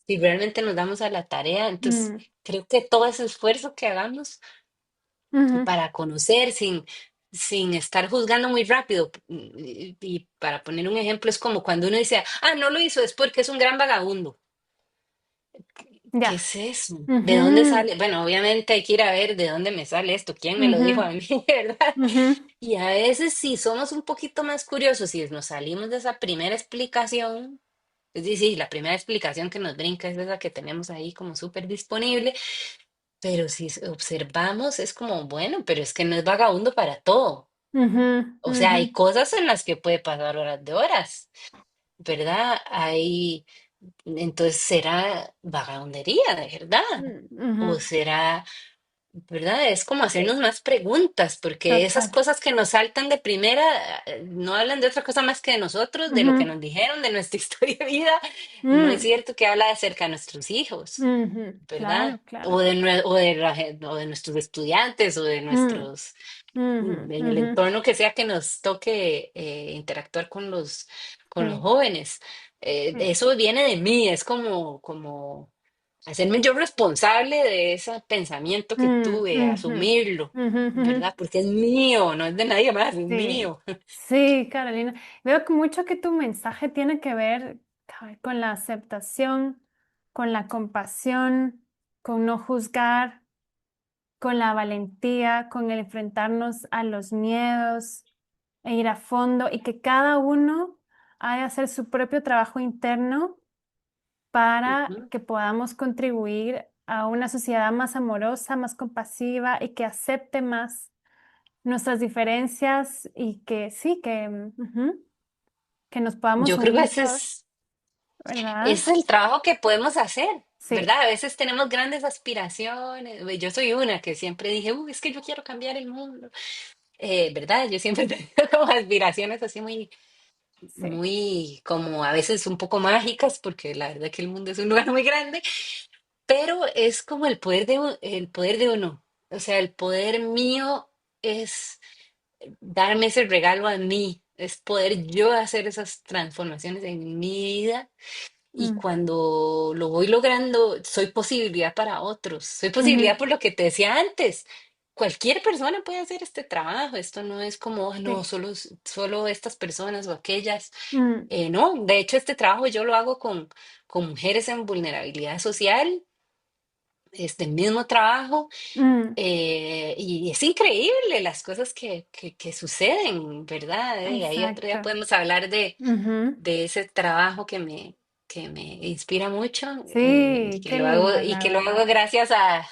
si realmente nos damos a la tarea. Entonces, mm, creo que todo ese esfuerzo que hagamos ujú, para conocer sin estar juzgando muy rápido, y para poner un ejemplo, es como cuando uno dice, ah, no lo hizo, es porque es un gran vagabundo. ¿Qué ya. es eso? ¿De dónde Ujú, sale? Bueno, obviamente hay que ir a ver de dónde me sale esto, quién me lo ujú, dijo a mí, ¿verdad? ujú, Y a veces si somos un poquito más curiosos y nos salimos de esa primera explicación, es decir, la primera explicación que nos brinca es esa que tenemos ahí como súper disponible, pero si observamos es como, bueno, pero es que no es vagabundo para todo. ujú, O sea, ujú, hay cosas en las que puede pasar horas de horas, ¿verdad? Entonces será vagabundería, de verdad. ujú. O será, ¿verdad? Es como Sí, hacernos más preguntas, porque esas total. cosas que nos saltan de primera no hablan de otra cosa más que de nosotros, de lo que Ujú, nos dijeron, de nuestra historia de vida. No es mm, cierto que habla de acerca de nuestros hijos, ujú, ¿verdad? claro, claro. O de nuestros estudiantes o de Mm, nuestros, ujú, en el ujú, entorno que sea que nos toque interactuar con los sí, jóvenes. sí. Eso viene de mí, es como hacerme yo responsable de ese pensamiento que Mm, tuve, ujú, asumirlo, ujú, ujú. ¿verdad? Porque es mío, no es de nadie más, es Sí, mío. sí, Carolina. Veo que mucho que tu mensaje tiene que ver con la aceptación, con la compasión, con no juzgar, con la valentía, con el enfrentarnos a los miedos e ir a fondo y que cada uno ha de hacer su propio trabajo interno para Ujú. que podamos contribuir a una sociedad más amorosa, más compasiva y que acepte más nuestras diferencias y que sí, que nos podamos Yo creo que unir todos, ¿verdad? ese es el trabajo que podemos hacer, Sí, ¿verdad? A veces tenemos grandes aspiraciones. Yo soy una que siempre dije, uy, es que yo quiero cambiar el mundo, ¿verdad? Yo siempre he tenido como aspiraciones así sí. muy, como a veces un poco mágicas, porque la verdad que el mundo es un lugar muy grande, pero es como el poder de uno. O sea, el poder mío es darme ese regalo a mí, es poder yo hacer esas transformaciones en mi vida. Y Mm, cuando lo voy logrando, soy posibilidad para otros. Soy ujú, posibilidad por lo que te decía antes. cualquier persona puede hacer este trabajo. Esto no es como, "Ah, no, sí. solo estas personas o aquellas". Mm, No, de hecho, este trabajo yo lo hago con mujeres en vulnerabilidad social, este mismo trabajo. mm, Y es increíble las cosas que suceden, ¿verdad? Ahí otro día exacto. podemos hablar Ujú. de ese trabajo que me inspira mucho, Sí, qué lindo, y la que lo hago verdad. gracias a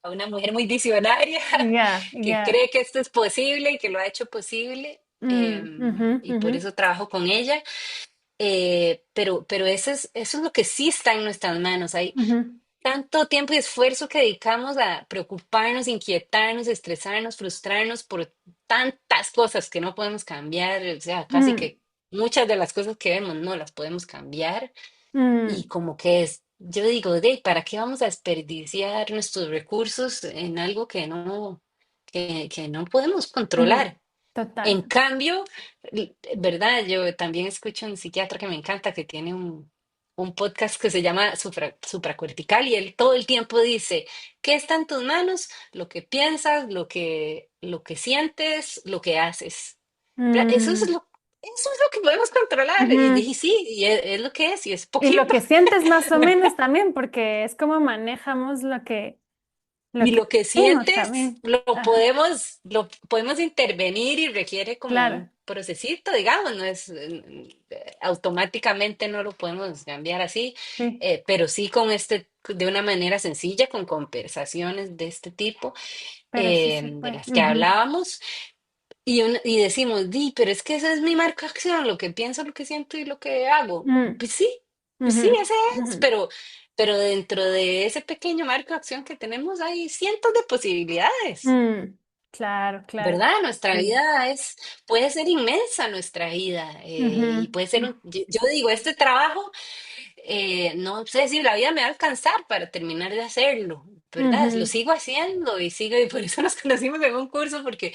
una mujer muy visionaria Ya, que ya. cree que esto es posible y que lo ha hecho posible. Ujú, Y ujú, por eso trabajo con ella. Pero eso es lo que sí está en nuestras manos. Hay ujú, tanto tiempo y esfuerzo que dedicamos a preocuparnos, inquietarnos, estresarnos, frustrarnos por tantas cosas que no podemos cambiar. O sea, casi mm, que muchas de las cosas que vemos no las podemos cambiar. Y mm, como que yo digo, de, ¿para qué vamos a desperdiciar nuestros recursos en algo que no podemos mm. controlar? En Total. cambio, ¿verdad? Yo también escucho a un psiquiatra que me encanta, que tiene un podcast que se llama Supracortical, y él todo el tiempo dice, ¿qué está en tus manos? Lo que piensas, lo que sientes, lo que haces. ¿Verdad? Mm, Eso es lo que podemos controlar. Y ujú. dije, sí, y es lo que es, y es Y lo poquito. que sientes más o menos también, porque es como manejamos lo Y que lo que sentimos sientes también. Ajá, lo podemos intervenir y requiere como claro, un procesito, digamos, no es automáticamente no lo podemos cambiar así, sí, pero sí con de una manera sencilla, con conversaciones de este tipo, pero sí se de puede. las que Ujú. hablábamos, y decimos, di, pero es que esa es mi marca de acción, lo que pienso, lo que siento y lo que hago. Mm, Pues sí, ujú, ese es, ujú. pero dentro de ese pequeño marco de acción que tenemos hay cientos de posibilidades, Mm, claro, claro. ¿verdad? Nuestra Sí. vida puede ser inmensa nuestra vida, y Ujú, puede ser sí, yo digo, este trabajo, no sé si la vida me va a alcanzar para terminar de hacerlo, ¿verdad? Lo ujú, sigo haciendo y por eso nos conocimos en un curso, porque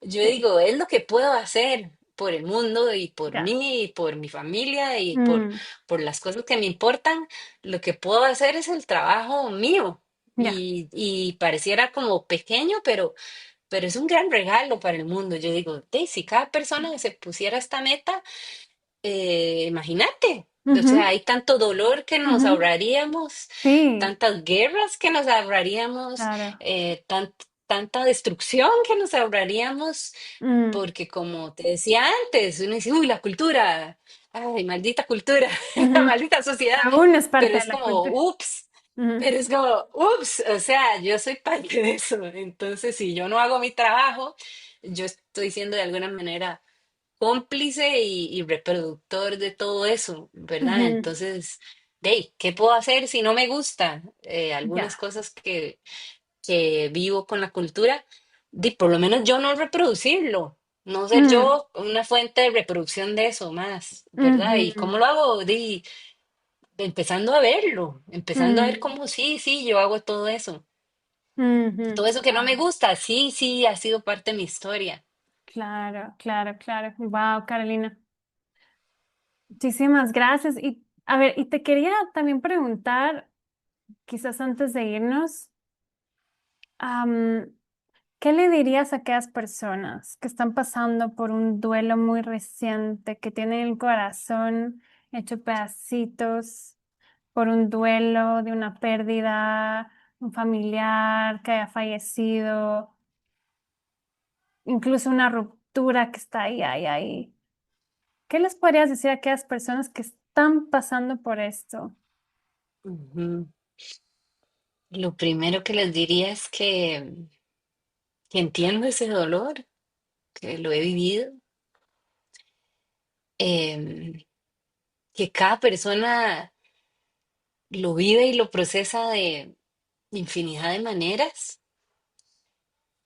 yo sí, digo, es lo que puedo hacer por el mundo y por ya. mí y por mi familia y Mm, por las cosas que me importan. Lo que puedo hacer es el trabajo mío. ya. Y pareciera como pequeño, pero es un gran regalo para el mundo. Yo digo, si cada persona se pusiera esta meta, imagínate. O Ujú, sea, hay tanto dolor que nos ujú. ahorraríamos, Sí, tantas guerras que nos ahorraríamos, claro. tanta destrucción que nos ahorraríamos, Mm, porque como te decía antes, uno dice, uy, la cultura, ay, maldita cultura, ujú. maldita sociedad, Aún es pero parte de es la como, cultura. ups, Ujú, o sea, yo soy parte de eso. Entonces, si yo no hago mi trabajo, yo estoy siendo de alguna manera cómplice y reproductor de todo eso, ¿verdad? ujú. Entonces, ¿qué puedo hacer si no me gusta? Algunas Ya. cosas que vivo con la cultura, por lo menos yo no reproducirlo, no ser Mm, yo una fuente de reproducción de eso más, ¿verdad? ¿Y cómo ujú, lo hago? Empezando a verlo, empezando a ver mm, cómo sí, sí, yo hago todo eso. ujú. Todo eso que no me Claro, gusta, sí, sí, ha sido parte de mi historia. claro, claro, claro. Wow, Carolina. Muchísimas gracias. Y a ver, y te quería también preguntar, quizás antes de irnos, am, ¿qué le dirías a aquellas personas que están pasando por un duelo muy reciente, que tienen el corazón hecho pedacitos por un duelo de una pérdida, un familiar que haya fallecido, incluso una ruptura que está ahí, ahí, ahí? ¿Qué les podrías decir a aquellas personas que están pasando por esto? Ujú. Lo primero que les diría es que entiendo ese dolor, que lo he vivido, em, que cada persona lo vive y lo procesa de infinidad de maneras,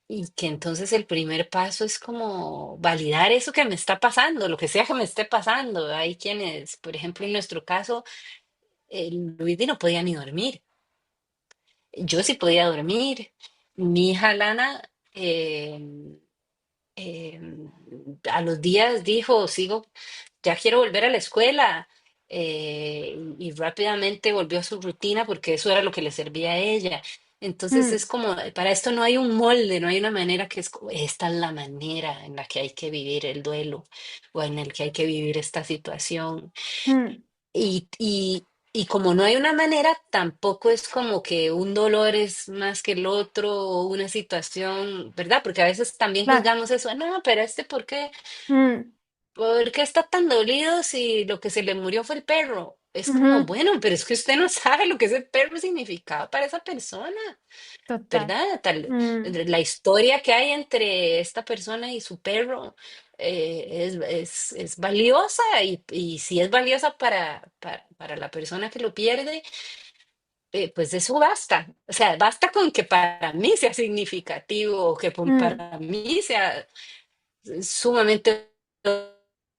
y que entonces el primer paso es como validar eso que me está pasando, lo que sea que me esté pasando. Hay quienes, por ejemplo, en nuestro caso, Luis no podía ni dormir. Yo sí podía dormir. Mi hija Lana, eh, a los días dijo, sigo, ya quiero volver a la escuela. Y rápidamente volvió a su rutina porque eso era lo que le servía a ella. Entonces mm, es como, para esto no hay un molde, no hay una manera que es, esta es la manera en la que hay que vivir el duelo o en el que hay que vivir esta situación. mm, Y como no hay una manera, tampoco es como que un dolor es más que el otro o una situación, ¿verdad? Porque a veces también claro. juzgamos eso, no, pero Mm, por qué está tan dolido si lo que se le murió fue el perro? Es como, ujú, bueno, pero es que usted no sabe lo que ese perro significaba para esa persona, total. ¿verdad? Mm, La historia que hay entre esta persona y su perro es valiosa y si es valiosa para la persona que lo pierde, pues eso basta. O sea, basta con que para mí sea significativo o que mm, para mí sea sumamente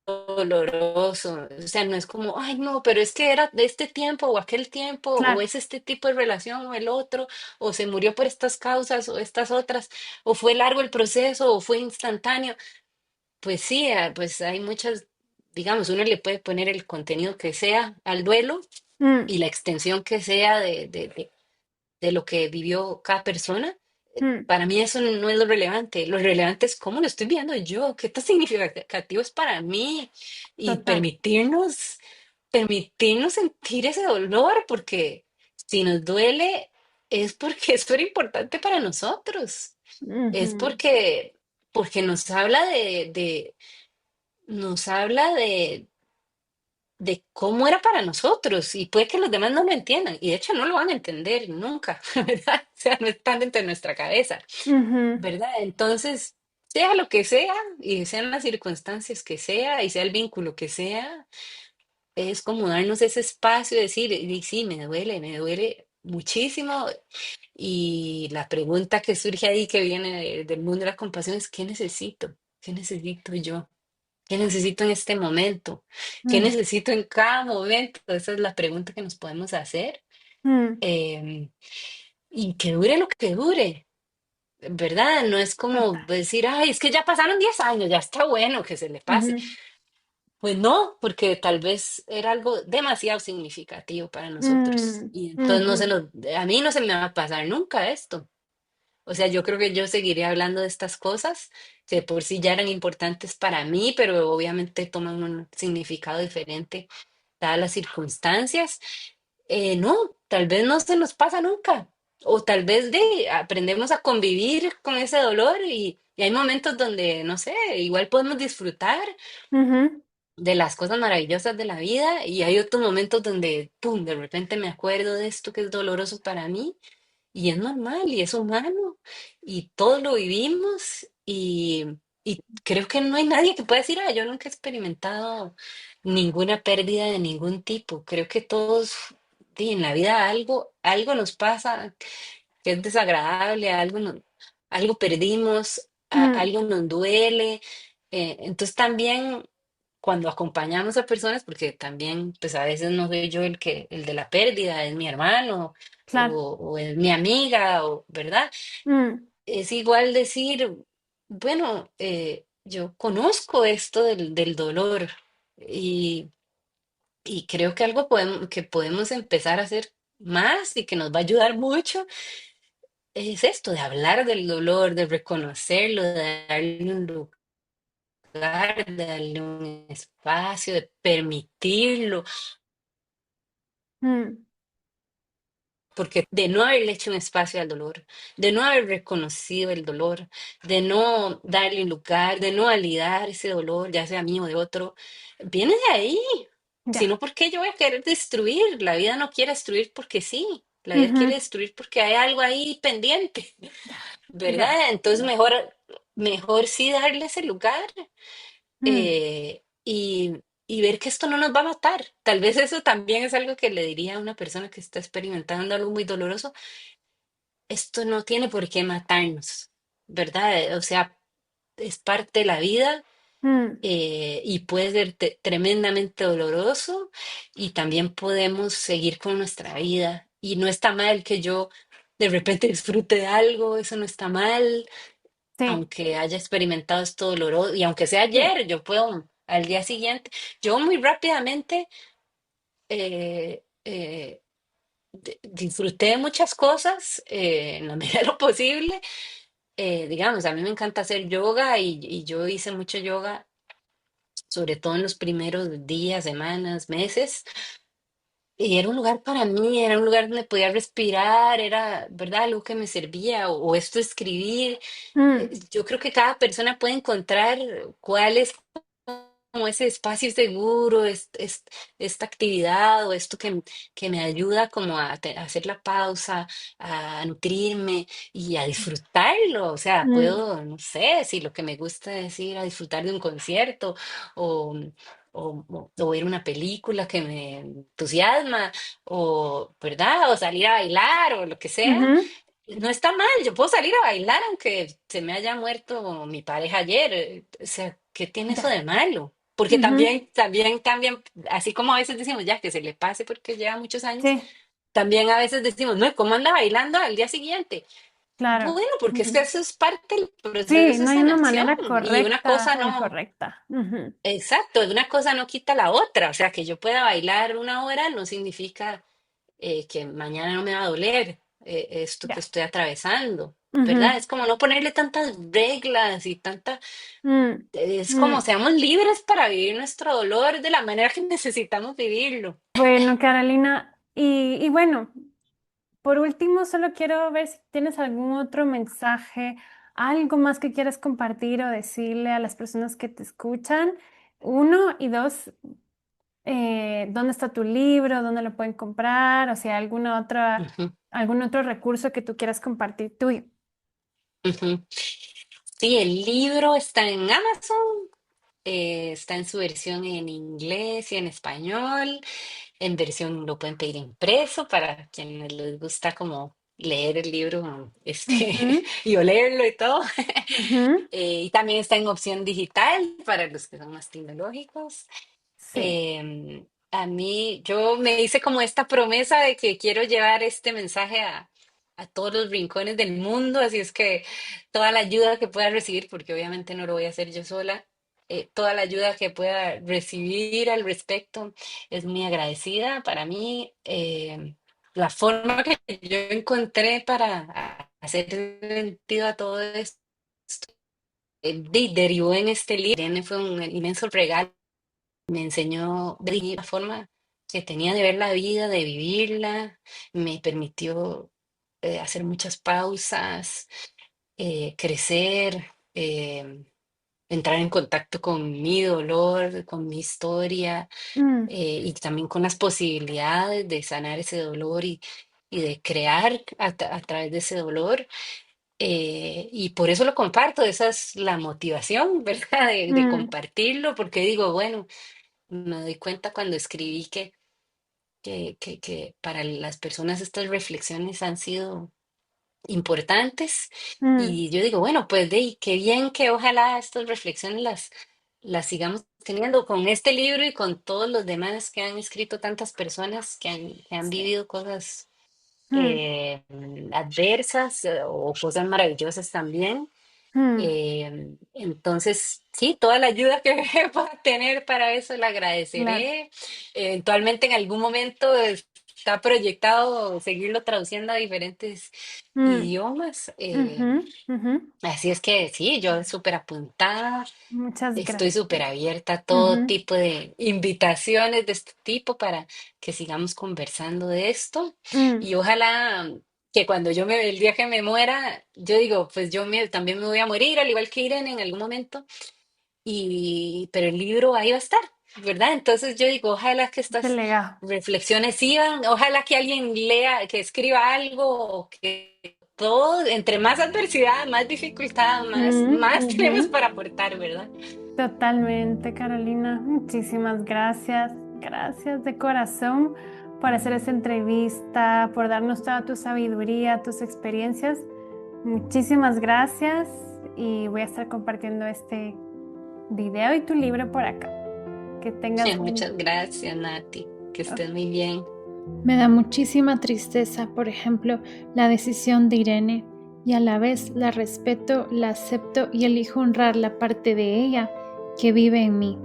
doloroso. O sea, no es como, ay, no, pero es que era de este tiempo o aquel tiempo, o claro. es este tipo de relación o el otro, o se murió por estas causas o estas otras, o fue largo el proceso o fue instantáneo. Pues sí, pues hay muchas, digamos, uno le puede poner el contenido que sea al duelo Mm, y la extensión que sea de lo que vivió cada persona. mm, Para mí eso no es lo relevante. Lo relevante es cómo lo estoy viendo yo, qué tan significativo es para mí y total. permitirnos sentir ese dolor, porque si nos duele es porque eso era importante para nosotros. Es Ujú, porque nos habla de cómo era para nosotros y puede que los demás no lo entiendan y de hecho no lo van a entender nunca, ¿verdad? O sea, no están dentro de nuestra cabeza, ujú, ¿verdad? Entonces, sea lo que sea y sean las circunstancias que sea y sea el vínculo que sea, es como darnos ese espacio de decir, y sí, me duele muchísimo. Y la pregunta que surge ahí, que viene del mundo de la compasión, es: ¿qué necesito? ¿Qué necesito yo? ¿Qué necesito en este momento? ¿Qué mm, necesito en cada momento? Esa es la pregunta que nos podemos hacer. mm, em, y que dure lo que dure, ¿verdad? No es como total. decir, ay, es que ya pasaron 10 años, ya está bueno que se le pase. Ujú, Pues no, porque tal vez era algo demasiado significativo para nosotros. mm, Y entonces ujú, a mí no se me va a pasar nunca esto. O sea, yo creo que yo seguiré hablando de estas cosas que por sí ya eran importantes para mí, pero obviamente toman un significado diferente dadas las circunstancias. No, tal vez no se nos pasa nunca. O tal vez aprendemos a convivir con ese dolor y hay momentos donde, no sé, igual podemos disfrutar ujú, de las cosas maravillosas de la vida y hay otros momentos donde, ¡pum!, de repente me acuerdo de esto que es doloroso para mí y es normal y es humano y todos lo vivimos y creo que no hay nadie que pueda decir, ah, yo nunca he experimentado ninguna pérdida de ningún tipo. Creo que todos, sí, en la vida algo nos pasa que es desagradable, algo perdimos, mm, algo nos duele. Entonces también cuando acompañamos a personas, porque también pues a veces no soy yo el de la pérdida, es mi hermano claro. o es mi amiga, o, ¿verdad? Mm, Es igual decir, bueno, yo conozco esto del dolor y, y creo que que podemos empezar a hacer más y que nos va a ayudar mucho es esto, de hablar del dolor, de reconocerlo, de darle un lugar, de darle un espacio, de permitirlo, mm, porque de no haberle hecho un espacio al dolor, de no haber reconocido el dolor, de no darle un lugar, de no validar ese dolor, ya sea mío o de otro, viene de ahí. Si ya. no, ¿por qué yo voy a querer destruir? La vida no quiere destruir porque sí. La vida quiere Ujú, destruir porque hay algo ahí pendiente. ya. ¿Verdad? Entonces mejor sí darle ese lugar Mm, y ver que esto no nos va a matar. Tal vez eso también es algo que le diría a una persona que está experimentando algo muy doloroso. Esto no tiene por qué matarnos, ¿verdad? O sea, es parte de la vida mm, y puede ser tremendamente doloroso y también podemos seguir con nuestra vida. Y no está mal que yo de repente disfrute de algo, eso no está mal. sí, Aunque haya experimentado esto doloroso, y aunque sea sí. ayer, yo puedo al día siguiente, yo muy rápidamente eh, eh, disfruté de muchas cosas en la medida de lo posible. Digamos, a mí me encanta hacer yoga y yo hice mucho yoga, sobre todo en los primeros días, semanas, meses. Y era un lugar para mí, era un lugar donde podía respirar, era, ¿verdad? Algo que me servía, o esto escribir. Mm, Yo creo que cada persona puede encontrar cuál es como ese espacio seguro, esta actividad o esto que me ayuda como a hacer la pausa, a nutrirme y a disfrutarlo. O sea, mm, puedo, no sé, si lo que me gusta es ir a disfrutar de un concierto o, o ver una película que me entusiasma o, ¿verdad? O salir a bailar o lo que sea. ujú. No está mal, yo puedo salir a bailar aunque se me haya muerto mi pareja ayer. O sea, ¿qué tiene eso Ya. de malo? Porque Ujú. también cambian, así como a veces decimos ya que se le pase porque lleva muchos años, Sí, también a veces decimos, no, ¿cómo anda bailando al día siguiente? claro. Bueno, porque es que Ujú. eso es parte del Sí, proceso de no hay una sanación manera y una correcta cosa o no, incorrecta. Ujú. exacto, una cosa no quita la otra. O sea, que yo pueda bailar una hora no significa que mañana no me va a doler esto que Ya. estoy atravesando, ¿verdad? Ujú. Es como no ponerle tantas reglas y Mm, es como mm. seamos libres para vivir nuestro dolor de la manera que necesitamos vivirlo. Bueno, Carolina, y bueno, por último, solo quiero ver si tienes algún otro mensaje, algo más que quieras compartir o decirle a las personas que te escuchan. Uno y dos, ¿dónde está tu libro? ¿Dónde lo pueden comprar? O sea, Ujú, algún otro recurso que tú quieras compartir tuyo. ujú. Sí, el libro está en Amazon, está en su versión en inglés y en español. En versión lo pueden pedir impreso para quienes les gusta como leer el libro, Ujú, y olerlo y todo. ujú. Y también está en opción digital para los que son más tecnológicos. Sí. A mí, yo me hice como esta promesa de que quiero llevar este mensaje a todos los rincones del mundo, así es que toda la ayuda que pueda recibir, porque obviamente no lo voy a hacer yo sola, toda la ayuda que pueda recibir al respecto es muy agradecida para mí. La forma que yo encontré para hacer sentido a todo esto derivó en este libro. Irene fue un inmenso regalo, me enseñó de la forma que tenía de ver la vida, de vivirla, me permitió hacer muchas pausas, crecer, entrar en contacto con mi dolor, con mi historia, Mm, y también con las posibilidades de sanar ese dolor y de crear a través de ese dolor. Y por eso lo comparto, esa es la motivación, ¿verdad? De mm, compartirlo, porque digo, bueno, me doy cuenta cuando escribí que para las personas estas reflexiones han sido importantes mm. y yo digo, bueno, pues de ahí, qué bien que ojalá estas reflexiones las sigamos teniendo con este libro y con todos los demás que han escrito tantas personas que han Sí. vivido cosas Mm, adversas o cosas maravillosas también. mm. Entonces, sí, toda la ayuda que pueda tener para eso la Claro. agradeceré. Eventualmente en algún momento está proyectado seguirlo traduciendo a diferentes Mm, idiomas. ujú, ujú. Así es que sí, yo súper apuntada, Muchas estoy súper gracias. abierta a todo Ujú. tipo de invitaciones de este tipo para que sigamos conversando de esto. Mm, Y ojalá que cuando el día que me muera, yo digo, pues también me voy a morir, al igual que Irene en algún momento, pero el libro ahí va a estar, ¿verdad? Entonces yo digo, ojalá que ese estas legado. reflexiones sigan, ojalá que alguien lea, que escriba algo, o que todo, entre más adversidad, más dificultad, Mm, más ujú. tenemos para aportar, ¿verdad? Totalmente, Carolina. Muchísimas gracias. Gracias de corazón por hacer esta entrevista, por darnos toda tu sabiduría, tus experiencias. Muchísimas gracias y voy a estar compartiendo este video y tu libro por acá. Que tengas un... Muchas gracias, Nati, que estés muy bien. Me da muchísima tristeza, por ejemplo, la decisión de Irene y a la vez la respeto, la acepto y elijo honrar la parte de ella que vive en mí.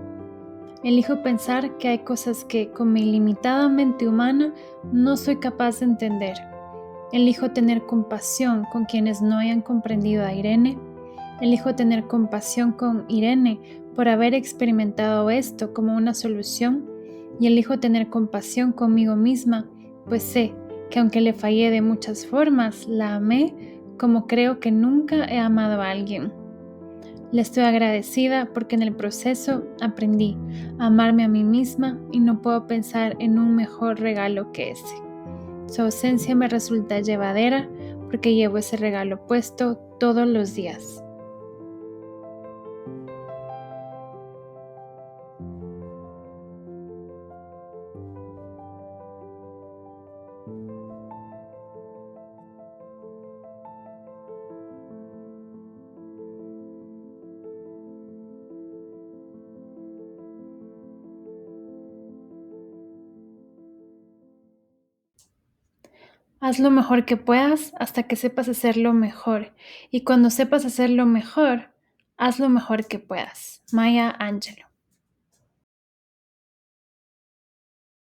Elijo pensar que hay cosas que, con mi limitada mente humana, no soy capaz de entender. Elijo tener compasión con quienes no hayan comprendido a Irene. Elijo tener compasión con Irene por haber experimentado esto como una solución. Y elijo tener compasión conmigo misma, pues sé que aunque le fallé de muchas formas, la amé como creo que nunca he amado a alguien. Le estoy agradecida porque en el proceso aprendí a amarme a mí misma y no puedo pensar en un mejor regalo que ese. Su ausencia me resulta llevadera porque llevo ese regalo puesto todos los días. Haz lo mejor que puedas hasta que sepas hacerlo mejor. Y cuando sepas hacerlo mejor, haz lo mejor que puedas. Maya Angelou.